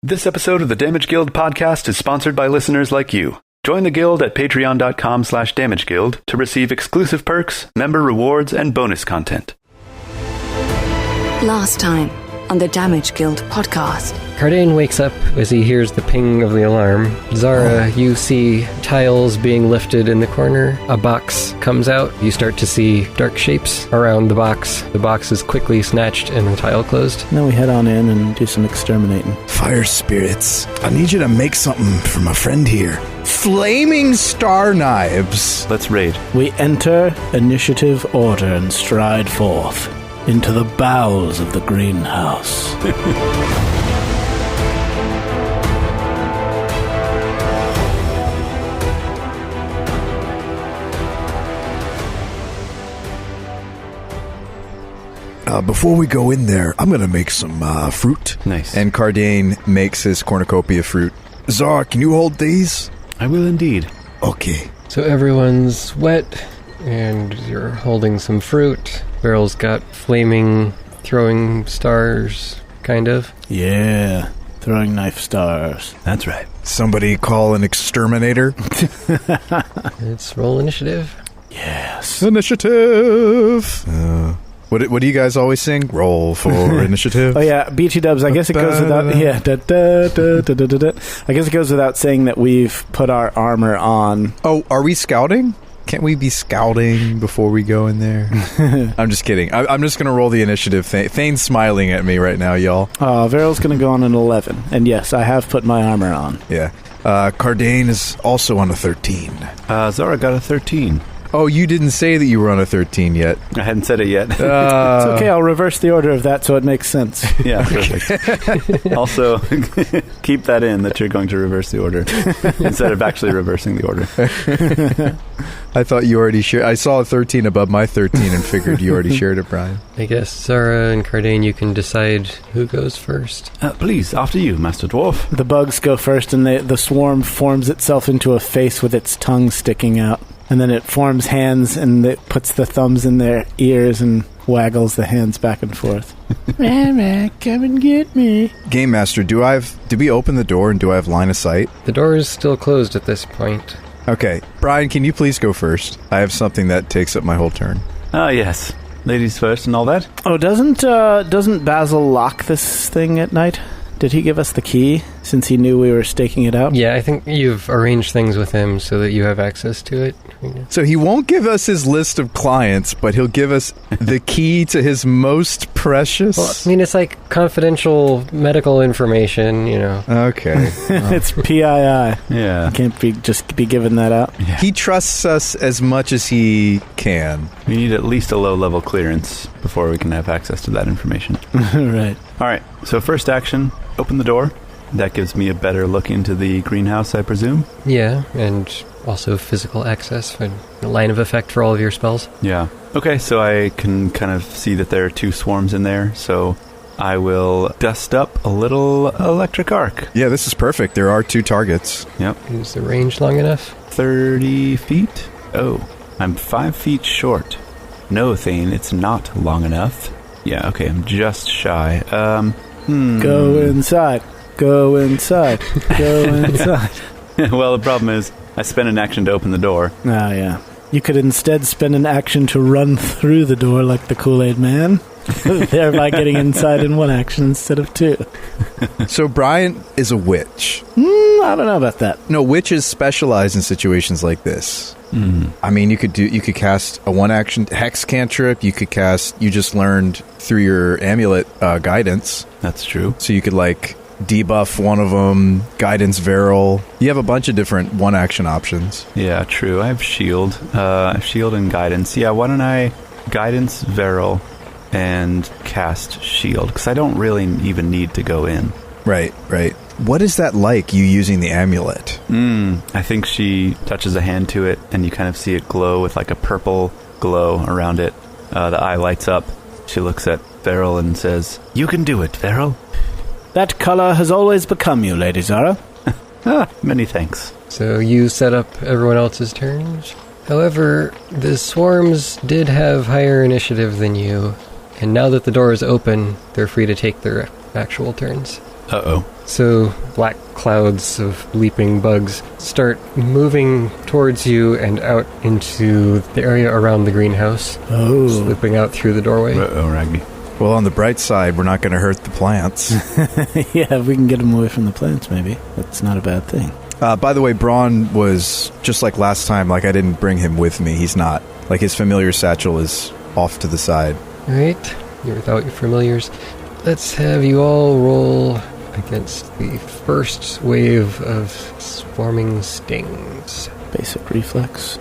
This episode of the Damage Guild podcast is sponsored by listeners like you. Join the guild at patreon.com/damageguild to receive exclusive perks, member rewards, and bonus content. Last time on the Damage Guild podcast. Kardain wakes up as he hears the ping of the alarm. Zara, you see tiles being lifted in the corner. A box comes out. You start to see dark shapes around the box. The box is quickly snatched and the tile closed. Then we head on in and do some exterminating. Fire spirits, I need you to make something for my friend here. Flaming star knives. Let's raid. We enter initiative order and stride forth into the bowels of the greenhouse. Before we go in there, I'm going to make some fruit. Nice. And Kardain makes his cornucopia fruit. Zara, can you hold these? I will indeed. Okay. So everyone's wet, and you're holding some fruit. Verrol's got flaming throwing stars, kind of. Yeah, throwing knife stars. That's right. Somebody call an exterminator. It's roll initiative. Yes. Initiative. What do you guys always sing? Roll for initiative. Oh yeah, BT Dubs. I guess it goes without. Yeah, I guess it goes without saying that we've put our armor on. Oh, are we scouting? Can't we be scouting before we go in there? I'm just kidding. I'm just going to roll the initiative. Thane's smiling at me right now, y'all. Verrol's going to go on an 11. And yes, I have put my armor on. Yeah. Kardain is also on a 13. Zara got a 13. Oh, you didn't say that you were on a 13 yet. I hadn't said it yet. It's okay, I'll reverse the order of that so it makes sense. Yeah, perfect. Also, keep that in, that you're going to reverse the order instead of actually reversing the order. I thought you already shared. I saw a 13 above my 13 and figured you already shared it, Brian. I guess Zara and Kardain, you can decide who goes first. Please, after you, Master Dwarf. The bugs go first, and the swarm forms itself into a face with its tongue sticking out. And then it forms hands, and it puts the thumbs in their ears and waggles the hands back and forth. Come and get me. Game Master, did we open the door, and do I have line of sight? The door is still closed at this point. Okay. Brian, can you please go first? I have something that takes up my whole turn. Yes. Ladies first and all that. Oh, doesn't Basil lock this thing at night? Did he give us the key since he knew we were staking it out? Yeah, I think you've arranged things with him so that you have access to it. So he won't give us his list of clients, but he'll give us the key to his most precious... Well, I mean, it's like confidential medical information, you know. Okay. It's PII. Yeah. Can't be giving that out. Yeah. He trusts us as much as he can. We need at least a low-level clearance before we can have access to that information. Right. All right, so first action, open the door. That gives me a better look into the greenhouse, I presume? Yeah, and also physical access for the line of effect for all of your spells. Yeah. Okay, so I can kind of see that there are two swarms in there, so I will dust up a little electric arc. Yeah, this is perfect. There are two targets. Yep. Is the range long enough? 30 feet? Oh, I'm 5 feet short. No, Thane, it's not long enough. Yeah, okay, I'm just shy. Go inside. Go inside. Go inside. Well, the problem is, I spent an action to open the door. Oh, yeah. You could instead spend an action to run through the door like the Kool-Aid Man, thereby getting inside in one action instead of two. So Brian is a witch. I don't know about that. No, witches specialize in situations like this. Mm. I mean, you could cast a one-action hex cantrip. You just learned through your amulet guidance. That's true. So you could, debuff one of them, guidance Verrol. You have a bunch of different one-action options. Yeah, true. I have shield. Shield and guidance. Yeah, why don't I guidance Verrol and cast shield? Because I don't really even need to go in. Right. What is that like, you using the amulet? I think she touches a hand to it, and you kind of see it glow with like a purple glow around it. The eye lights up. She looks at Verrol and says, "You can do it, Verrol." That color has always become you, Lady Zara. Many thanks. So you set up everyone else's turns. However, the swarms did have higher initiative than you, and now that the door is open, they're free to take their actual turns. Uh-oh. So black clouds of leaping bugs start moving towards you and out into the area around the greenhouse, slipping out through the doorway. Uh-oh, Ragni. Well, on the bright side, we're not going to hurt the plants. Yeah, if we can get them away from the plants, maybe. That's not a bad thing. By the way, Braun was, just like last time, like I didn't bring him with me. He's not. Like his familiar satchel is off to the side. Alright, you're without your familiars. Let's have you all roll against the first wave of swarming stings. Basic reflex.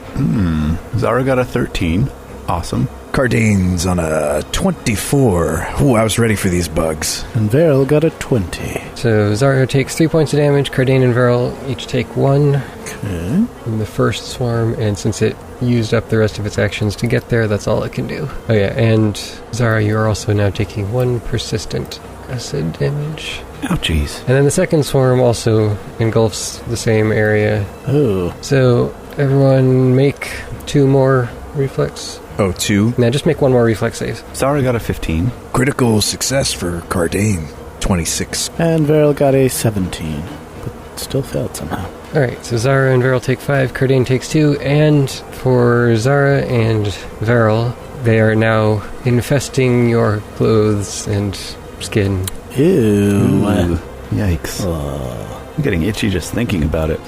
Zara got a 13. Awesome. Kardain's on a 24. Ooh, I was ready for these bugs. And Verrol got a 20. So Zara takes 3 points of damage, Kardain and Verrol each take 1 Okay. in the first swarm, and since it used up the rest of its actions to get there, that's all it can do. Oh yeah, and Zara, you are also now taking 1 persistent acid damage. Ouchies. And then the second swarm also engulfs the same area. Oh. So everyone make 2 more reflex. Oh, 2. Now just make 1 more reflex save. Zara got a 15. Critical success for Kardain. 26. And Verrol got a 17. But still failed somehow. Alright, so Zara and Verrol take 5, Kardain takes 2, and for Zara and Verrol, they are now infesting your clothes and skin. Ew. Ooh. Yikes. I'm getting itchy just thinking about it.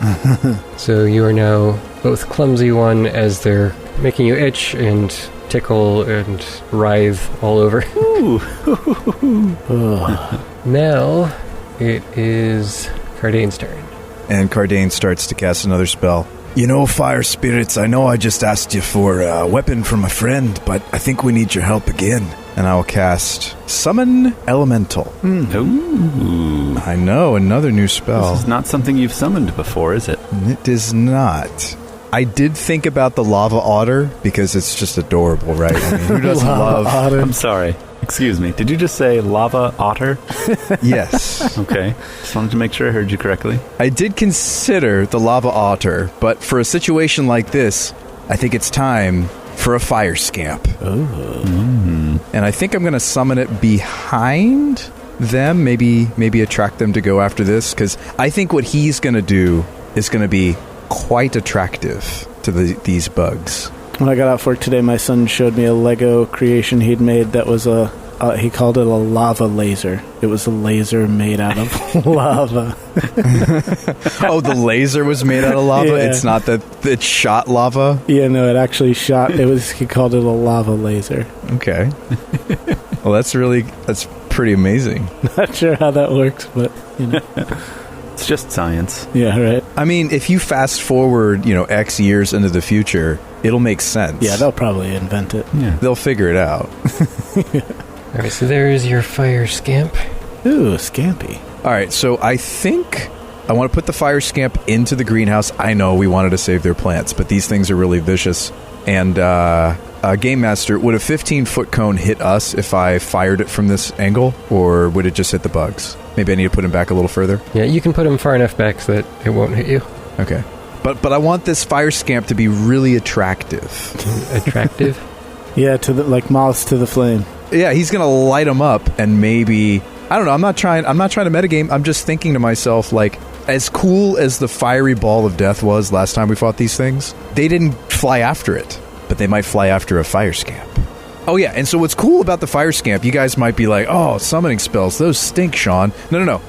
So you are now both clumsy one as they're making you itch and tickle and writhe all over. Ooh. Now it is Kardain's turn. And Kardain starts to cast another spell. You know, fire spirits, I know I just asked you for a weapon from a friend, but I think we need your help again. And I will cast Summon Elemental. Ooh. I know, another new spell. This is not something you've summoned before, is it? It is not. I did think about the lava otter because it's just adorable, right? I mean, who doesn't love... Otter. I'm sorry. Excuse me. Did you just say lava otter? Yes. Okay. Just wanted to make sure I heard you correctly. I did consider the lava otter, but for a situation like this, I think it's time for a fire scamp. And I think I'm going to summon it behind them, maybe attract them to go after this, because I think what he's going to do is going to be quite attractive to these bugs. When I got off work today, my son showed me a Lego creation he'd made that was he called it a lava laser. It was a laser made out of lava. Oh, the laser was made out of lava? Yeah. It's not that it shot lava? Yeah, no, it actually shot. He called it a lava laser. Okay. Well, that's pretty amazing. Not sure how that works, but, you know. It's just science. Yeah, right. I mean, if you fast forward, X years into the future, it'll make sense. Yeah, they'll probably invent it. Yeah. They'll figure it out. Alright, so there's your fire scamp. Ooh, Scampy. All right, so I think I want to put the fire scamp into the greenhouse. I know we wanted to save their plants, but these things are really vicious. And Game Master, would a 15-foot cone hit us if I fired it from this angle, or would it just hit the bugs? Maybe I need to put him back a little further. Yeah, you can put him far enough back so that it won't hit you. Okay. But I want this fire scamp to be really attractive. Attractive? Yeah, like moths to the flame. Yeah, he's going to light them up, and maybe... I don't know, I'm not trying to metagame. I'm just thinking to myself, like, as cool as the fiery ball of death was last time we fought these things, they didn't fly after it, but they might fly after a fire scamp. Oh yeah, and so what's cool about the fire scamp, you guys might be like, oh, summoning spells, those stink, Sean. No.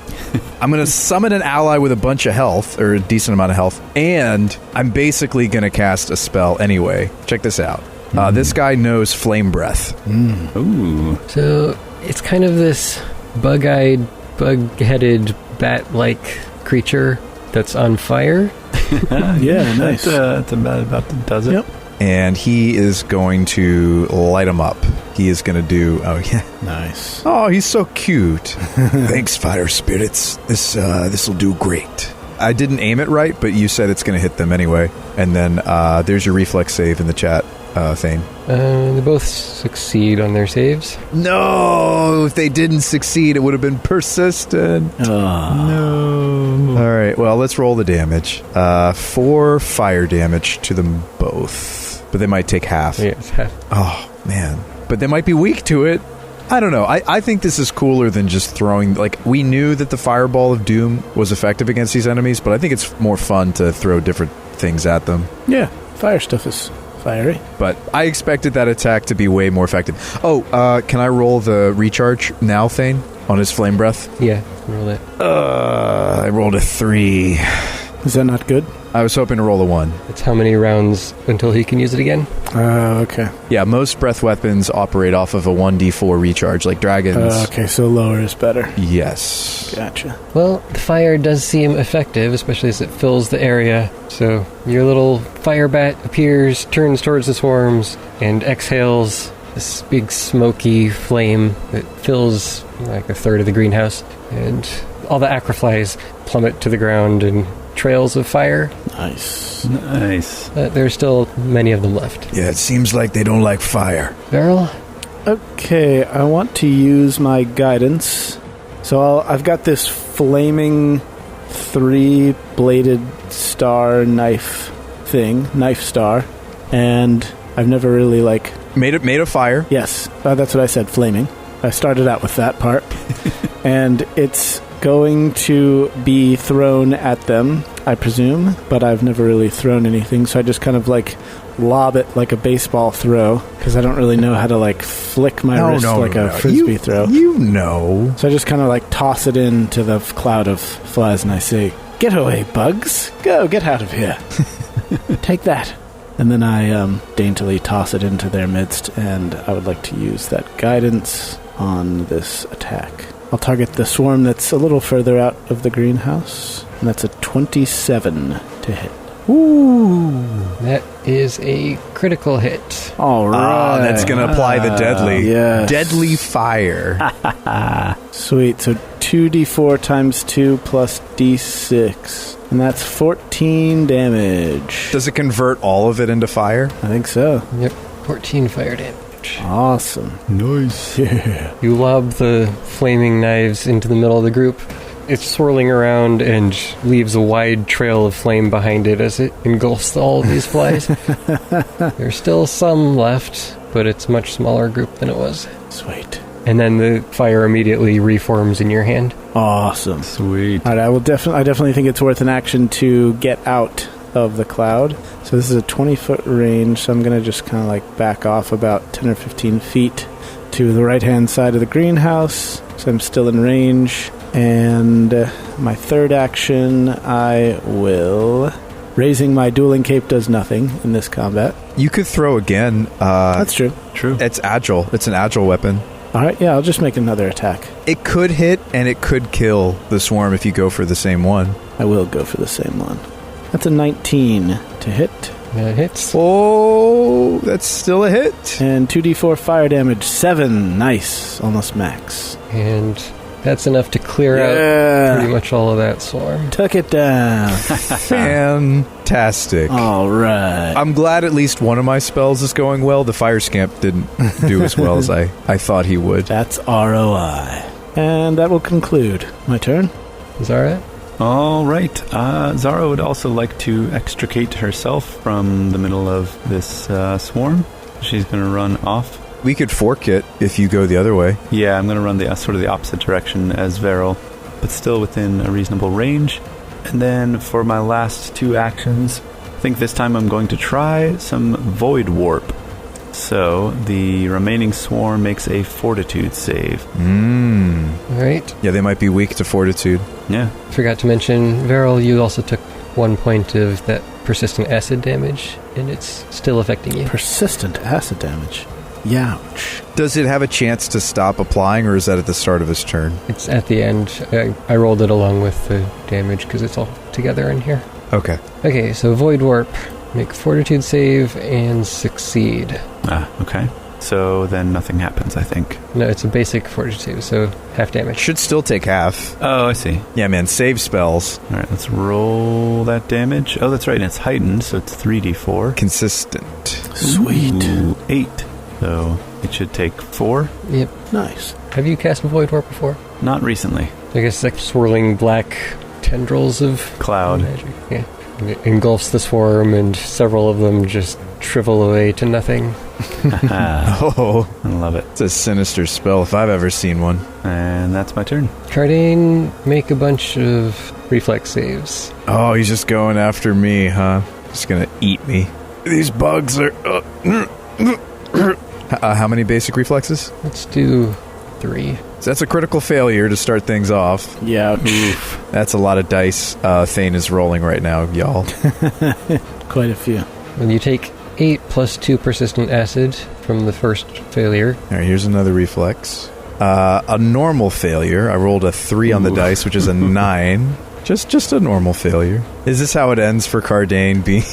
I'm going to summon an ally with a bunch of health, or a decent amount of health, and I'm basically going to cast a spell anyway. Check this out. This guy knows Flame Breath. Ooh. So, it's kind of this bug-eyed, bug-headed, bat-like creature that's on fire. Yeah, nice. That's about does it. Yep. And he is going to light him up. He is going to do... Oh, yeah. Nice. Oh, he's so cute. Thanks, fire spirits. This will do great. I didn't aim it right, but you said it's going to hit them anyway. And then there's your reflex save in the chat, Thane. They both succeed on their saves. No! If they didn't succeed, it would have been persistent. No. All right, well, let's roll the damage. 4 fire damage to them both. But they might take half. Yeah, it's half. Oh, man. But they might be weak to it. I don't know. I think this is cooler than just throwing... Like, we knew that the Fireball of Doom was effective against these enemies, but I think it's more fun to throw different things at them. Yeah, fire stuff is fiery. But I expected that attack to be way more effective. Oh, can I roll the recharge now, Thane, on his Flame Breath? Yeah, roll it. I rolled a 3. Is that not good? I was hoping to roll a 1. It's how many rounds until he can use it again? Okay. Yeah, most breath weapons operate off of a 1d4 recharge, like dragons. Okay, so lower is better. Yes. Gotcha. Well, the fire does seem effective, especially as it fills the area. So your little fire bat appears, turns towards the swarms, and exhales this big smoky flame that fills like a third of the greenhouse. And all the acroflies plummet to the ground in trails of fire. Nice. But there's still many of them left. Yeah, it seems like they don't like fire. Verrol? Okay, I want to use my guidance. So I've got this flaming 3-bladed star knife star, and I've never really made a fire. Yes, that's what I said, flaming. I started out with that part. And it's going to be thrown at them, I presume, but I've never really thrown anything, so I just kind of lob it like a baseball throw, because I don't really know how to flick my wrist like a frisbee throw. You know. So I just kind of toss it into the cloud of flies, and I say, "Get away, bugs! Go, get out of here! Take that!" And then I daintily toss it into their midst, and I would like to use that guidance on this attack. I'll target the swarm that's a little further out of the greenhouse, and that's a 27 to hit. Ooh, that is a critical hit. All right. That's going to apply the deadly fire. Sweet. So 2d4 times 2 plus d6, and that's 14 damage. Does it convert all of it into fire? I think so. Yep, 14 fire damage. Awesome. Nice. Yeah. You lob the flaming knives into the middle of the group. It's swirling around and leaves a wide trail of flame behind it as it engulfs all of these flies. There's still some left, but it's a much smaller group than it was. Sweet. And then the fire immediately reforms in your hand. Awesome. Sweet. All right, I definitely think it's worth an action to get out of the cloud. So this is a 20-foot range, so I'm going to just kind of back off about 10 or 15 feet to the right-hand side of the greenhouse, so I'm still in range. And my third action, I will... Raising my dueling cape does nothing in this combat. You could throw again. That's true. It's agile. It's an agile weapon. All right, yeah, I'll just make another attack. It could hit, and it could kill the swarm if you go for the same one. I will go for the same one. That's a 19 to hit. That hits. Oh, that's still a hit. And 2d4 fire damage, 7. Nice. Almost max. And that's enough to clear out pretty much all of that swarm. Took it down. Fantastic. All right. I'm glad at least one of my spells is going well. The fire scamp didn't do as well as I thought he would. That's ROI. And that will conclude my turn. Zara? All right. Zara would also like to extricate herself from the middle of this swarm. She's going to run off. We could fork it if you go the other way. Yeah, I'm going to run the sort of the opposite direction as Verrol, but still within a reasonable range. And then for my last 2 actions, I think this time I'm going to try some Void Warp. So the remaining swarm makes a Fortitude save. All right. Yeah, they might be weak to Fortitude. Yeah. Forgot to mention, Verrol, you also took 1 point of that persistent acid damage, and it's still affecting you. Persistent acid damage. Youch. Does it have a chance to stop applying, or is that at the start of his turn? It's at the end. I rolled it along with the damage because it's all together in here. Okay. Okay, so Void Warp. Make a Fortitude save and succeed. Okay. So then nothing happens, I think. No, it's a basic Fortitude save, so half damage. Should still take half. Oh, I see. Yeah, man, save spells. All right, let's roll that damage. Oh, that's right, and it's heightened, so it's 3d4. Consistent. Sweet. Ooh, 8. So it should take 4. Yep. Nice. Have you cast Void Warp before? Not recently. I guess it's like swirling black tendrils of Cloud. magic. Yeah. It engulfs the swarm, and several of them just shrivel away to nothing. Oh, I love it. it's a sinister spell if I've ever seen one. And that's my turn. Kardain, make a bunch of reflex saves. Oh, he's just going after me, huh? Just gonna eat me. These bugs are... how many basic reflexes? Let's do 3. So that's a critical failure to start things off. Yeah. That's a lot of dice Thane is rolling right now, y'all. Quite a few. Well, you take 8 plus 2 persistent acid from the first failure. All right, here's another reflex. A normal failure. I rolled a 3 on the dice, which is a 9. Just a normal failure. Is this how it ends for Kardain being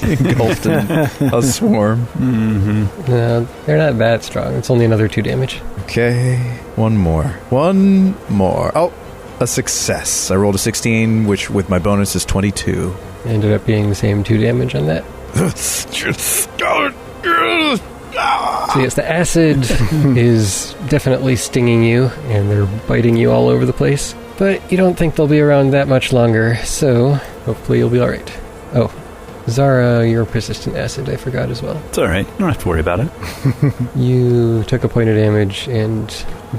engulfed in a swarm? Mm-hmm. No, they're not that strong. It's only another 2 damage. Okay, one more. Oh, a success. I rolled a 16, which with my bonus is 22. Ended up being the same 2 damage on that. So yes, the acid is definitely stinging you, and they're biting you all over the place. But you don't think they'll be around that much longer, so hopefully you'll be alright. Oh, Zara, your persistent acid, I forgot as well. It's alright. You don't have to worry about it. You took a point of damage and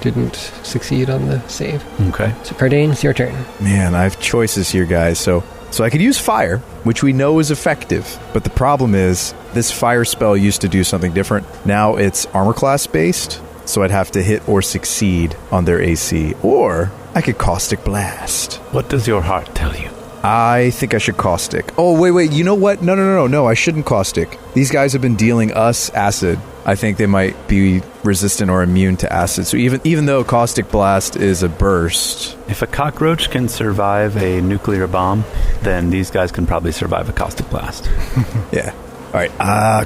didn't succeed on the save. Okay. So Kardain, it's your turn. Man, I have choices here, guys. So I could use fire, which we know is effective. But the problem is, this fire spell used to do something different. Now it's armor class based, so I'd have to hit or succeed on their AC. Or I could Caustic Blast. What does your heart tell you? I think I should Caustic. Oh, wait. You know what? No. I shouldn't Caustic. These guys have been dealing us acid. I think they might be resistant or immune to acid. So even though Caustic Blast is a burst... If a cockroach can survive a nuclear bomb, then these guys can probably survive a caustic blast. Yeah. All right.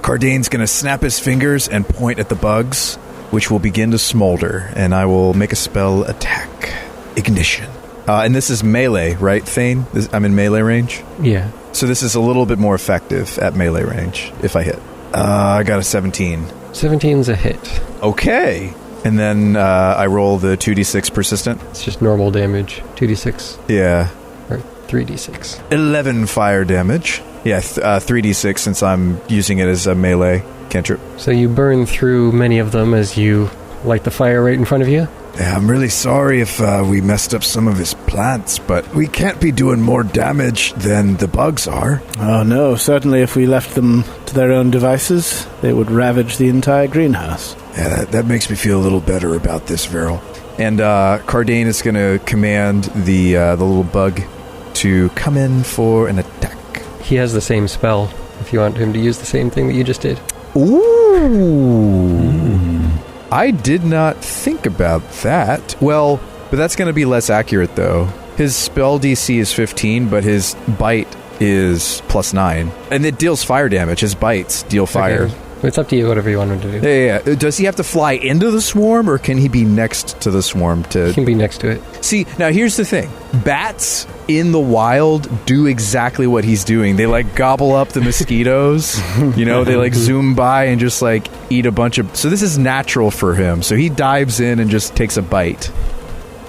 Kardain's going to snap his fingers and point at the bugs, which will begin to smolder, and I will make a spell attack. Ignition. And this is melee, right, Thane? I'm in melee range? Yeah. So this is a little bit more effective at melee range if I hit. I got a 17. 17's a hit. Okay. And then I roll the 2d6 persistent. It's just normal damage. 2d6. Yeah. Or 3d6. 11 fire damage. Yeah, 3d6 since I'm using it as a melee cantrip. So you burn through many of them as you light the fire right in front of you? Yeah, I'm really sorry if we messed up some of his plants, but we can't be doing more damage than the bugs are. Oh no, certainly if we left them to their own devices, they would ravage the entire greenhouse. Yeah, that makes me feel a little better about this, Verrol. And Kardain is going to command the little bug to come in for an attack. He has the same spell, if you want him to use the same thing that you just did. Ooh. I did not think about that. Well, but that's going to be less accurate, though. His spell DC is 15, but his bite is +9. And it deals fire damage. His bites deal fire. Okay. It's up to you, whatever you want him to do. Yeah. Does he have to fly into the swarm, or can he be next to the swarm? He can be next to it. See, now here's the thing. Bats in the wild do exactly what he's doing. They, gobble up the mosquitoes. They, zoom by and just, eat a bunch of... So this is natural for him. So he dives in and just takes a bite.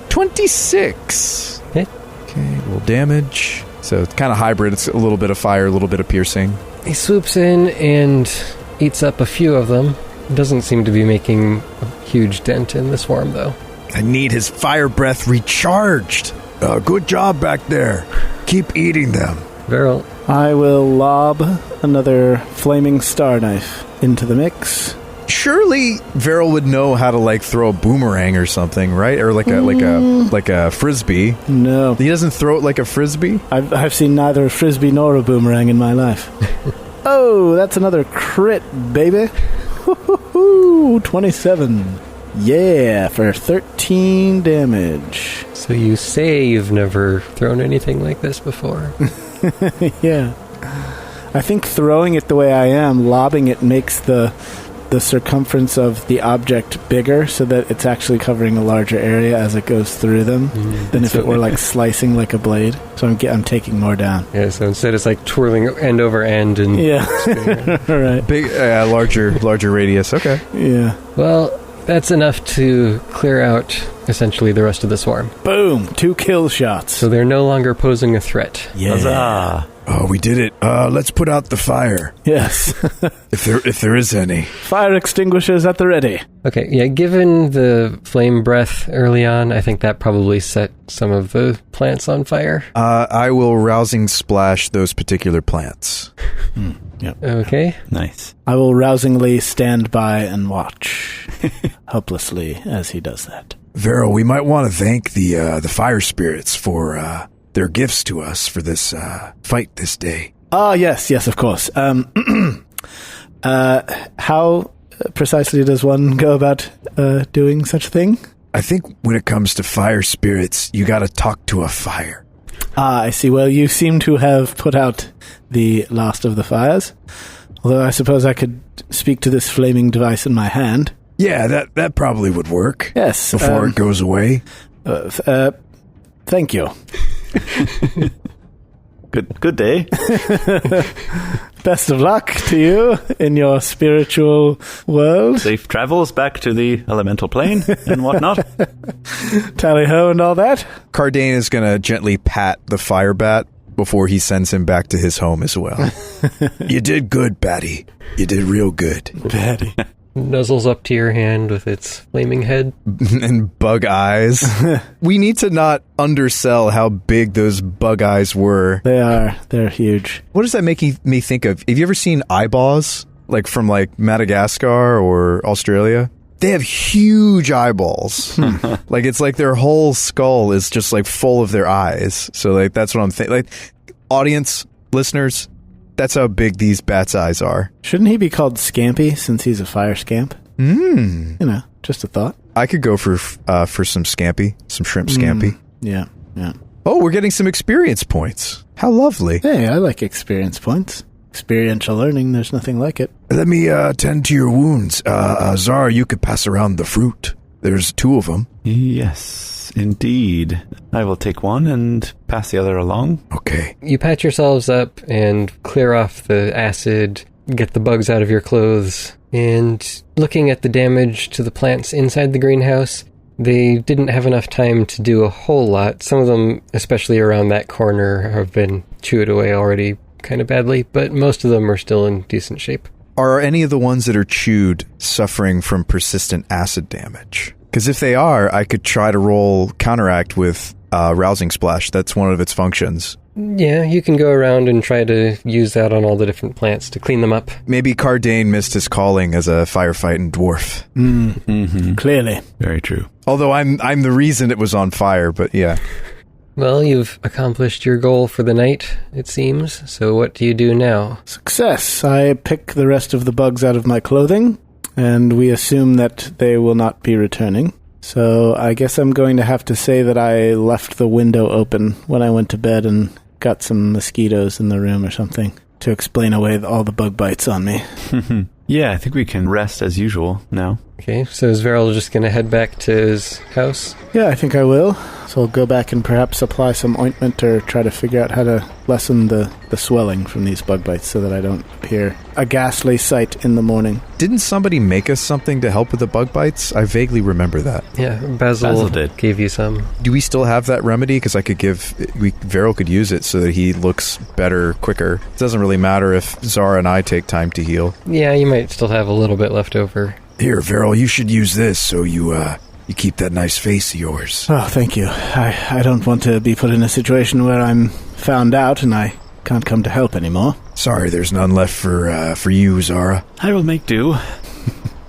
26. Hit. Okay, roll damage. So it's kind of hybrid. It's a little bit of fire, a little bit of piercing. He swoops in and eats up a few of them. Doesn't seem to be making a huge dent in the swarm, though. I need his fire breath recharged. Good job back there. Keep eating them. Verrol. I will lob another flaming star knife into the mix. Surely Verrol would know how to throw a boomerang or something, right? Or like a frisbee. No, he doesn't throw it like a frisbee. I've seen neither a frisbee nor a boomerang in my life. Oh, that's another crit, baby. 27. Yeah, for 13 damage. So you say you've never thrown anything like this before. Yeah. I think throwing it the way I am, lobbing it makes the circumference of the object bigger so that it's actually covering a larger area as it goes through them than if it were slicing like a blade. So I'm taking more down. Yeah, so instead it's twirling end over end and yeah. Right. Big larger radius. Okay. Yeah. Well, That's enough to clear out essentially the rest of the swarm. Boom! 2 kill shots. So they're no longer posing a threat. Yeah. Huzzah. Oh, we did it. Let's put out the fire. Yes. If there is any. Fire extinguishers at the ready. Okay, yeah, given the flame breath early on, I think that probably set some of the plants on fire. I will rousing splash those particular plants. Yep. Okay. Nice. I will rousingly stand by and watch helplessly as he does that. Verrol, we might want to thank the fire spirits for their gifts to us for this fight this day. Ah, yes, of course. How precisely does one go about doing such a thing? I think when it comes to fire spirits, you gotta talk to a fire. Ah, I see. Well, you seem to have put out the last of the fires. Although I suppose I could speak to this flaming device in my hand. Yeah, that probably would work. Yes. Before it goes away. Thank you. Good day. Best of luck to you in your spiritual world. Safe travels back to the elemental plane and whatnot. Tally-ho and all that. Kardain is going to gently pat the fire bat before he sends him back to his home as well. You did good, Batty. You did real good. Batty. Nuzzles up to your hand with its flaming head. And bug eyes. We need to not undersell how big those bug eyes were. They are. They're huge. What does that make me think of? Have you ever seen eyeballs? Like from like Madagascar or Australia? They have huge eyeballs. Like it's like their whole skull is just like full of their eyes. So like that's what I'm thinking. Like audience, listeners, that's how big these bats' eyes are. Shouldn't he be called Scampy since he's a fire scamp? You know, just a thought. I could go for some scampi, some shrimp scampi. Yeah. Oh, we're getting some experience points. How lovely. Hey, I like experience points. Experiential learning, there's nothing like it. Let me tend to your wounds. Zara, you could pass around the fruit. There's 2 of them. Yes, indeed. I will take one and pass the other along. Okay. You patch yourselves up and clear off the acid, get the bugs out of your clothes, and looking at the damage to the plants inside the greenhouse, they didn't have enough time to do a whole lot. Some of them, especially around that corner, have been chewed away already kind of badly, but most of them are still in decent shape. Are any of the ones that are chewed suffering from persistent acid damage? Because if they are, I could try to roll counteract with rousing splash. That's one of its functions. Yeah, you can go around and try to use that on all the different plants to clean them up. Maybe Kardain missed his calling as a firefighting dwarf. Clearly. Very true. Although I'm the reason it was on fire, but yeah. Well, you've accomplished your goal for the night, it seems. So what do you do now? Success. I pick the rest of the bugs out of my clothing, and we assume that they will not be returning. So I guess I'm going to have to say that I left the window open when I went to bed and got some mosquitoes in the room or something to explain away all the bug bites on me. Yeah, I think we can rest as usual now. Okay, so is Verrol just going to head back to his house? Yeah, I think I will. So I'll go back and perhaps apply some ointment or try to figure out how to lessen the swelling from these bug bites so that I don't appear a ghastly sight in the morning. Didn't somebody make us something to help with the bug bites? I vaguely remember that. Yeah, Basil did. Gave you some. Do we still have that remedy? Because Verrol could use it so that he looks better quicker. It doesn't really matter if Zara and I take time to heal. Yeah, you might still have a little bit left over. Here, Verrol, you should use this so you keep that nice face of yours. Oh, thank you. I don't want to be put in a situation where I'm found out and I can't come to help anymore. Sorry, there's none left for you, Zara. I will make do. I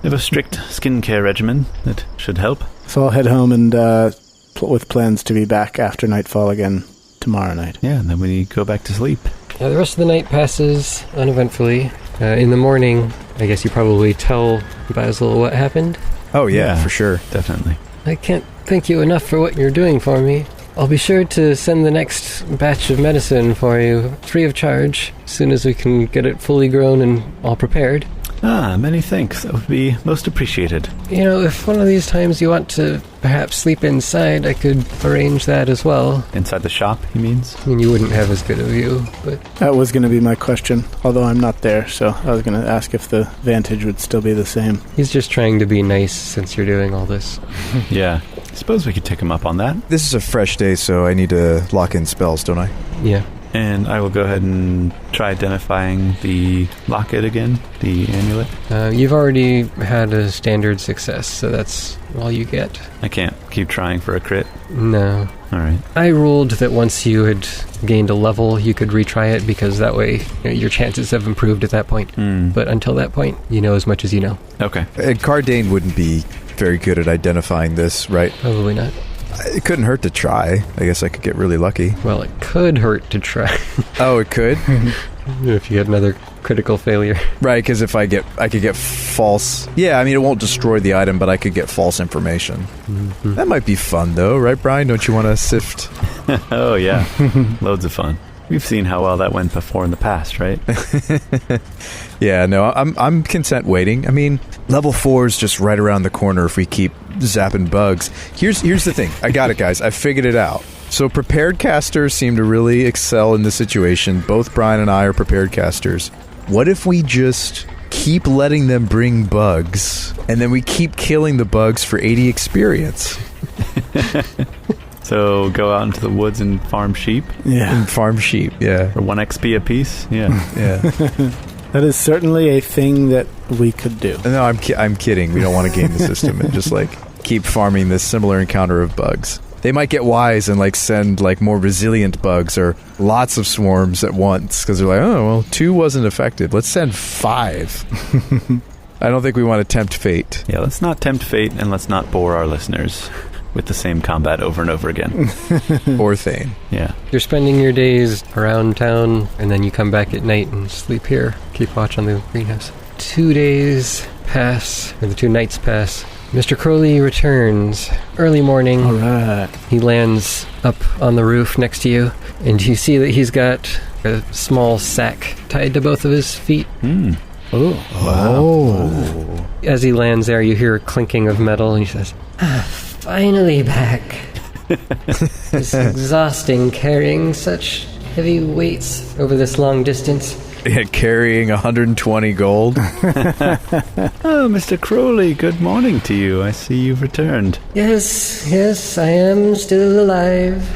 have a strict skincare regimen that should help. So I'll head home and with plans to be back after nightfall again tomorrow night. Yeah, and then we go back to sleep. The rest of the night passes uneventfully. In the morning, I guess you probably tell Basil what happened. Oh, yeah, for sure. Definitely. I can't thank you enough for what you're doing for me. I'll be sure to send the next batch of medicine for you, free of charge, as soon as we can get it fully grown and all prepared. Many thanks. That would be most appreciated. If one of these times you want to perhaps sleep inside, I could arrange that as well. Inside the shop, he means? I mean, you wouldn't have as good a view, but... That was going to be my question, although I'm not there, so I was going to ask if the vantage would still be the same. He's just trying to be nice since you're doing all this. Yeah. I suppose we could take him up on that. This is a fresh day, so I need to lock in spells, don't I? Yeah. And I will go ahead and try identifying the locket again, the amulet. You've already had a standard success, so that's all you get. I can't keep trying for a crit. No. All right. I ruled that once you had gained a level, you could retry it, because that way your chances have improved at that point. But until that point, you know as much as you know. Okay. And Kardain wouldn't be very good at identifying this, right? Probably not. It couldn't hurt to try. I guess I could get really lucky. Well, it could hurt to try. Oh, it could? If you had another critical failure. Right, because if I could get false... Yeah, I mean, it won't destroy the item, but I could get false information. Mm-hmm. That might be fun, though, right, Brian? Don't you want to sift? Oh, yeah. Loads of fun. We've seen how well that went before in the past, right? Yeah, no, I'm content waiting. I mean, level 4 is just right around the corner if we keep zapping bugs. Here's the thing. I got it, guys. I figured it out. So prepared casters seem to really excel in this situation. Both Brian and I are prepared casters. What if we just keep letting them bring bugs, and then we keep killing the bugs for 80 experience? So go out into the woods and farm sheep? Yeah. And farm sheep, yeah. For 1 XP apiece? Yeah. Yeah. That is certainly a thing that we could do. No, I'm kidding. We don't want to game the system and just, keep farming this similar encounter of bugs. They might get wise and, send, more resilient bugs or lots of swarms at once, because they're like, oh, well, 2 wasn't effective. Let's send 5. I don't think we want to tempt fate. Yeah, let's not tempt fate, and let's not bore our listeners with the same combat over and over again. Or Thane. Yeah. You're spending your days around town, and then you come back at night and sleep here. Keep watch on the greenhouse. 2 days pass, or the 2 nights pass. Mr. Crowley returns early morning. All right. He lands up on the roof next to you, and you see that he's got a small sack tied to both of his feet. Oh. Wow. Oh. As he lands there, you hear a clinking of metal, and he says, finally back. It's exhausting carrying such heavy weights over this long distance. Yeah, carrying 120 gold. Oh, Mr. Crowley, good morning to you. I see you've returned. Yes, I am still alive.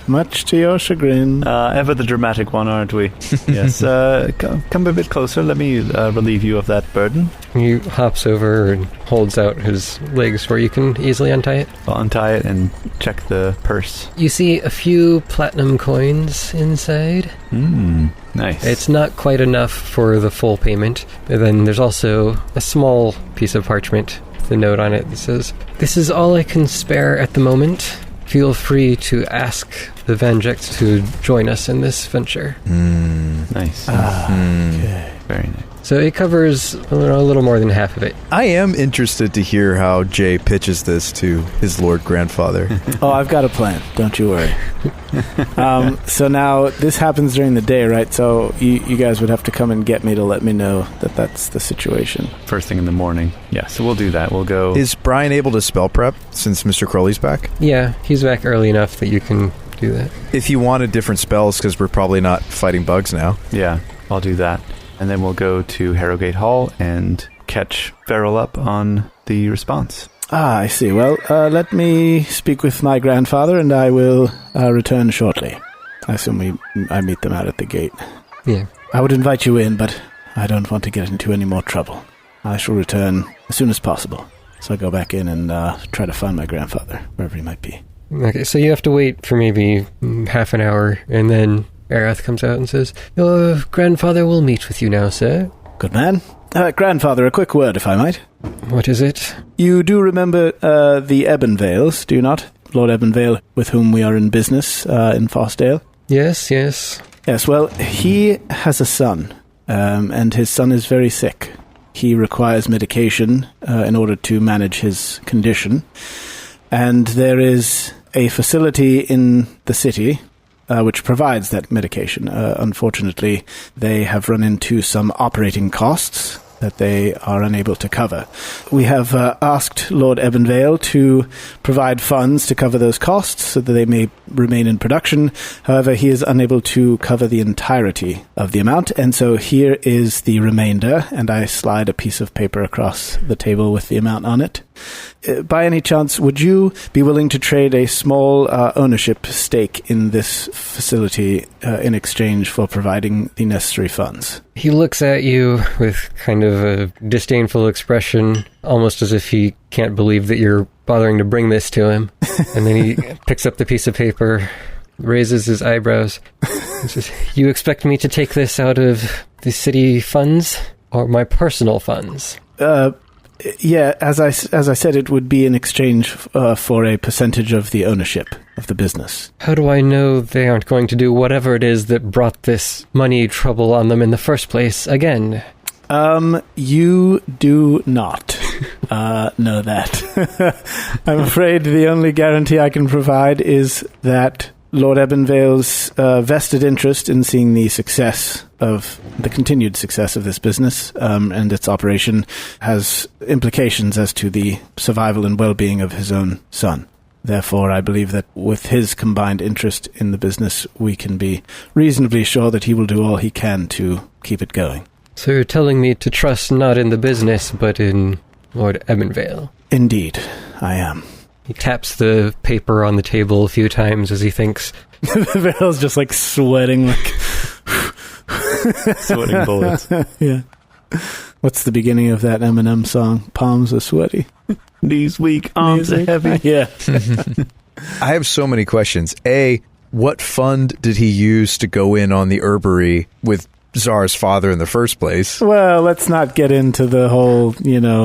Much to your chagrin. Ever the dramatic one, aren't we? Yes. Come a bit closer. Let me relieve you of that burden. He hops over and holds out his legs where you can easily untie it. I'll untie it and check the purse. You see a few platinum coins inside. Nice. It's not quite enough for the full payment. And then there's also a small piece of parchment with a note on it that says, "This is all I can spare at the moment. Feel free to ask the Vanjeks to join us in this venture." Nice. Okay. Very nice. So it covers a little more than half of it. I am interested to hear how Jay pitches this to his Lord Grandfather. Oh, I've got a plan. Don't you worry. So now, this happens during the day, right? So you guys would have to come and get me to let me know that that's the situation. First thing in the morning. Yeah, so we'll do that. We'll go... Is Brian able to spell prep since Mr. Crowley's back? Yeah, he's back early enough that you can do that. If you wanted different spells, because we're probably not fighting bugs now. Yeah, I'll do that. And then we'll go to Harrogate Hall and catch Verrol up on the response. Ah, I see. Well, let me speak with my grandfather, and I will return shortly. I assume I meet them out at the gate. Yeah. I would invite you in, but I don't want to get into any more trouble. I shall return as soon as possible. So I go back in and try to find my grandfather, wherever he might be. Okay, so you have to wait for maybe half an hour, and then Arath comes out and says, "Your grandfather will meet with you now, sir." Good man. Grandfather, a quick word, if I might. What is it? You do remember the Ebenvales, do you not? Lord Ebenvale, with whom we are in business in Fossdale? Yes. Yes, well, he has a son, and his son is very sick. He requires medication in order to manage his condition. And there is a facility in the city which provides that medication. Unfortunately, they have run into some operating costs that they are unable to cover. We have asked Lord Ebenvale to provide funds to cover those costs so that they may remain in production. However, he is unable to cover the entirety of the amount, and so here is the remainder, and I slide a piece of paper across the table with the amount on it. By any chance, would you be willing to trade a small ownership stake in this facility in exchange for providing the necessary funds? He looks at you with kind of a disdainful expression, almost as if he can't believe that you're bothering to bring this to him. And then he picks up the piece of paper, raises his eyebrows, and says, "You expect me to take this out of the city funds or my personal funds?" Yeah, as I said, it would be in exchange for a percentage of the ownership of the business. How do I know they aren't going to do whatever it is that brought this money trouble on them in the first place again? You do not know that. I'm afraid the only guarantee I can provide is that Lord Ebenvale's vested interest in seeing the continued success of this business and its operation has implications as to the survival and well-being of his own son. Therefore, I believe that with his combined interest in the business, we can be reasonably sure that he will do all he can to keep it going. So you're telling me to trust not in the business, but in Lord Ebenvale? Indeed, I am. He taps the paper on the table a few times as he thinks. Verrol's just like sweating, Sweating bullets. Yeah. What's the beginning of that Eminem song? Palms are sweaty. Knees weak, arms are heavy. Yeah. I have so many questions. A, what fund did he use to go in on the herbery with Zara's father in the first place? Well, let's not get into the whole,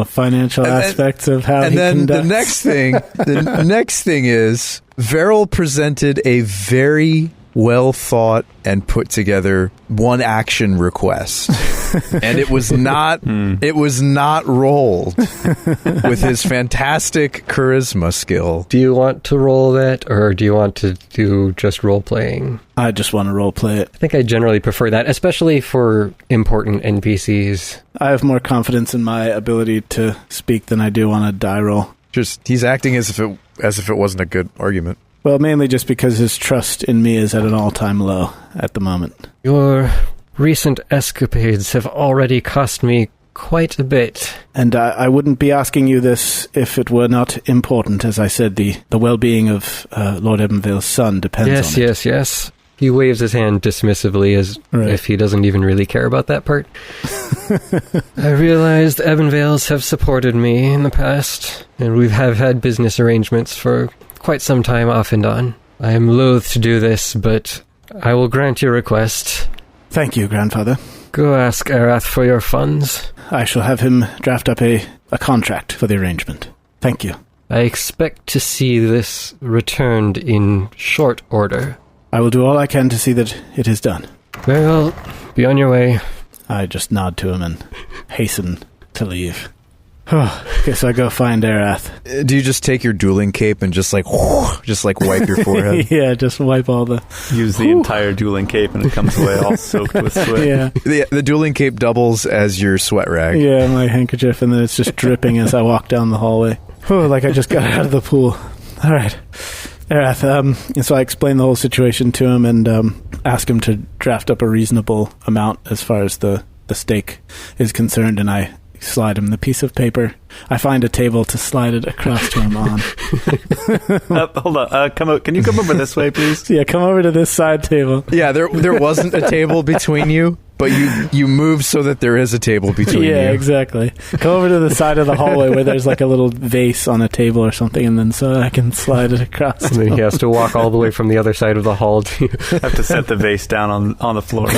financial aspects of how he conducts. And then the next thing is Verrol presented a very well thought and put together one action request. And it was not rolled with his fantastic charisma skill. Do you want to roll that, or do you want to do just role playing? I just want to role play it. I think I generally prefer that, especially for important NPCs. I have more confidence in my ability to speak than I do on a die roll. Just he's acting as if it wasn't a good argument. Well, mainly just because his trust in me is at an all-time low at the moment. Your recent escapades have already cost me quite a bit. And I wouldn't be asking you this if it were not important. As I said, the well-being of Lord Ebenvale's son depends on it. Yes. He waves his hand dismissively as if he doesn't even really care about that part. I realize the Ebenvales have supported me in the past, and we have had business arrangements for quite some time off and on. I am loath to do this, but I will grant your request. Thank you, grandfather. Go ask Arath for your funds. I shall have him draft up a contract for the arrangement. Thank you. I expect to see this returned in short order. I will do all I can to see that it is done. Very well. Be on your way. I just nod to him and hasten to leave. Okay, so I go find Arath. Do you just take your dueling cape and just wipe your forehead? Yeah, just wipe all the... Use the entire dueling cape and it comes away all soaked with sweat. Yeah. The dueling cape doubles as your sweat rag. Yeah, my handkerchief, and then it's just dripping as I walk down the hallway. Like I just got out of the pool. All right. Arath, and so I explain the whole situation to him and ask him to draft up a reasonable amount as far as the stake is concerned, and I slide him the piece of paper. I find a table to slide it across to him on. Hold on. Can you come over this way, please? Yeah, come over to this side table. Yeah, there wasn't a table between you, but you moved so that there is a table between you. Yeah, exactly. Come over to the side of the hallway where there's like a little vase on a table or something, and then so I can slide it across. And then he has to walk all the way from the other side of the hall to have to set the vase down on the floor.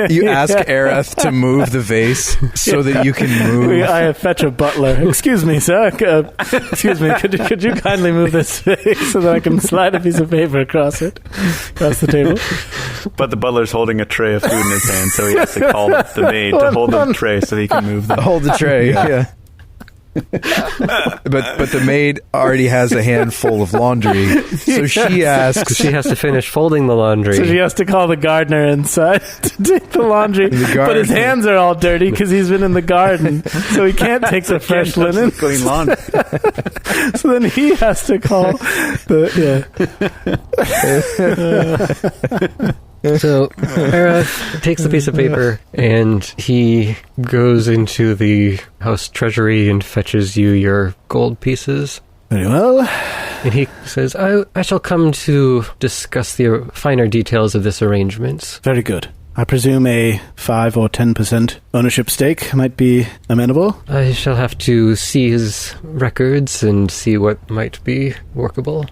You ask Arath to move the vase so that you can move. I fetch a butler. Excuse me, sir. Excuse me. Could you kindly move this vase so that I can slide a piece of paper across the table? But the butler's holding a tray of food in his hand, so he has to call the maid to hold the tray so he can move them. Hold the tray, yeah. but the maid already has a handful of laundry, so she asks. She has to finish folding the laundry. So she has to call the gardener inside to take the laundry. But his hands are all dirty because he's been in the garden, so he can't take the fresh linen. Clean laundry. So then he has to call the So Arath takes the piece of paper and he goes into the house treasury and fetches you your gold pieces. Very well. And he says, I shall come to discuss the finer details of this arrangement. Very good. I presume a 5 or 10% ownership stake might be amenable. I shall have to see his records and see what might be workable.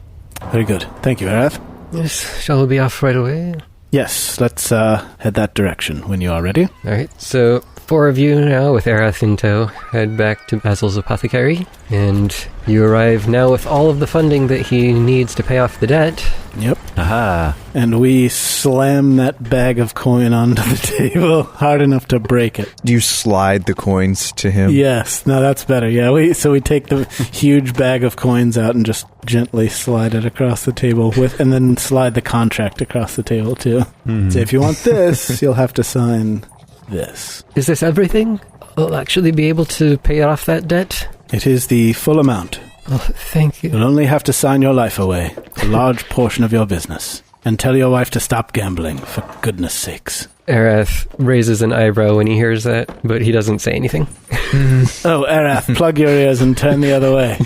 Very good. Thank you, Arath. Yes, shall we be off right away? Yes, let's head that direction when you are ready. All right, so 4 of you now with Arath in tow head back to Basil's apothecary, and you arrive now with all of the funding that he needs to pay off the debt. Yep. Aha. And we slam that bag of coin onto the table hard enough to break it. Do you slide the coins to him? Yes. No, that's better. Yeah. We take the huge bag of coins out and just gently slide it across the table and then slide the contract across the table too. Mm-hmm. So if you want this, you'll have to sign this. Is this everything? I'll actually be able to pay off that debt? It is the full amount. Oh, thank you. You'll only have to sign your life away, a large portion of your business, and tell your wife to stop gambling, for goodness sakes. Arath raises an eyebrow when he hears that, but he doesn't say anything. Oh, Arath, plug your ears and turn the other way.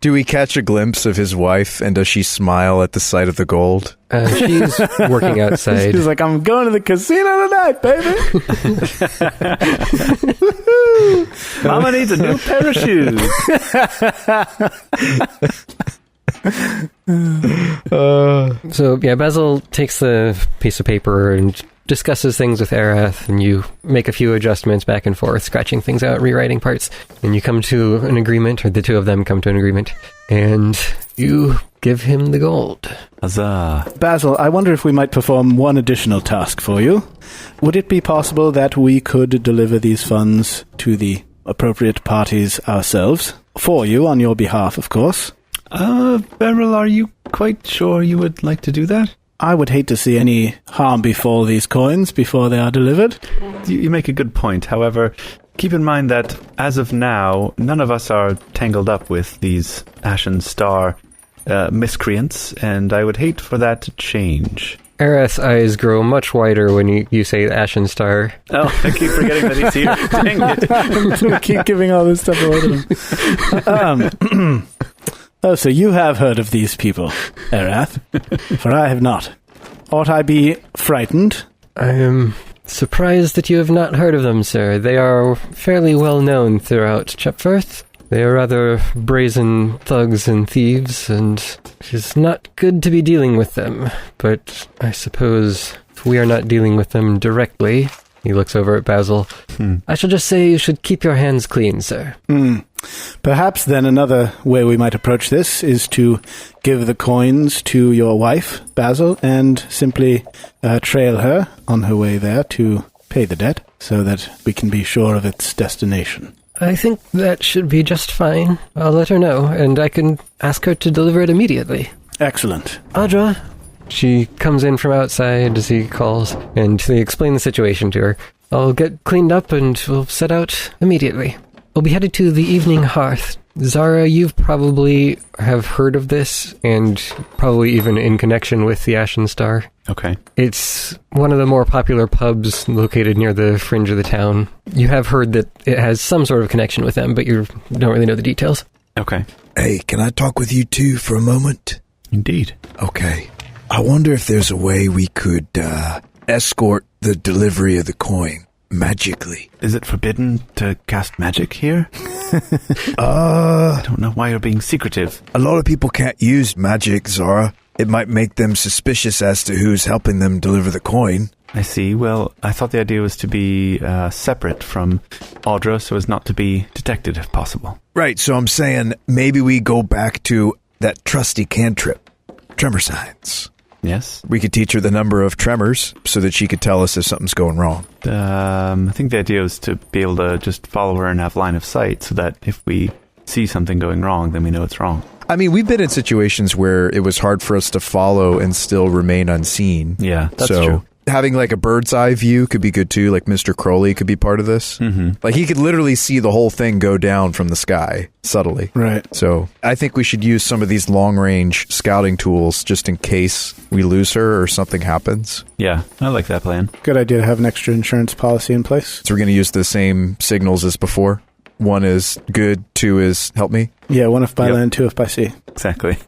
Do we catch a glimpse of his wife, and does she smile at the sight of the gold? She's working outside. She's like, I'm going to the casino tonight, baby. Mama needs a new pair of shoes. So, yeah, Basil takes the piece of paper and discusses things with Arath, and you make a few adjustments back and forth, scratching things out, rewriting parts, and you come to an agreement, or the two of them come to an agreement, and you give him the gold. Huzzah. Basil, I wonder if we might perform one additional task for you. Would it be possible that we could deliver these funds to the appropriate parties ourselves? For you, on your behalf, of course. Verrol, are you quite sure you would like to do that? I would hate to see any harm befall these coins before they are delivered. You make a good point. However, keep in mind that, as of now, none of us are tangled up with these Ashen Star miscreants, and I would hate for that to change. Arath's eyes grow much wider when you say Ashen Star. Oh, I keep forgetting that he's here. Dang it. We keep giving all this stuff away to him. Oh, so you have heard of these people, Arath, for I have not. Ought I be frightened? I am surprised that you have not heard of them, sir. They are fairly well known throughout Chepfirth. They are rather brazen thugs and thieves, and it is not good to be dealing with them. But I suppose if we are not dealing with them directly, he looks over at Basil, I shall just say you should keep your hands clean, sir. Perhaps then another way we might approach this is to give the coins to your wife, Basil, and simply trail her on her way there to pay the debt so that we can be sure of its destination. I think that should be just fine. I'll let her know, and I can ask her to deliver it immediately. Excellent. Audra. She comes in from outside as he calls, and they explain the situation to her. I'll get cleaned up and we'll set out immediately. We'll be headed to the Evening Hearth. Zara, you've probably have heard of this, and probably even in connection with the Ashen Star. Okay. It's one of the more popular pubs located near the fringe of the town. You have heard that it has some sort of connection with them, but you don't really know the details. Okay. Hey, can I talk with you two for a moment? Indeed. Okay. I wonder if there's a way we could escort the delivery of the coin magically. Is it forbidden to cast magic here? I don't know why you're being secretive. A lot of people can't use magic, Zara. It might make them suspicious as to who's helping them deliver the coin. I see. Well, I thought the idea was to be separate from Audra so as not to be detected if possible. Right, so I'm saying maybe we go back to that trusty cantrip, tremor signs. Yes? We could teach her the number of tremors so that she could tell us if something's going wrong. I think the idea is to be able to just follow her and have line of sight so that if we see something going wrong, then we know it's wrong. I mean, we've been in situations where it was hard for us to follow and still remain unseen. Yeah, that's so, true. Having like a bird's eye view could be good too. Like Mr. Crowley could be part of this. Mm-hmm. Like he could literally see the whole thing go down from the sky subtly. Right. So I think we should use some of these long range scouting tools just in case we lose her or something happens. Yeah, I like that plan. Good idea to have an extra insurance policy in place. So we're going to use the same signals as before. 1 is good, 2 is help me. Yeah, 1 if by Yep. land, 2 if by sea. Exactly.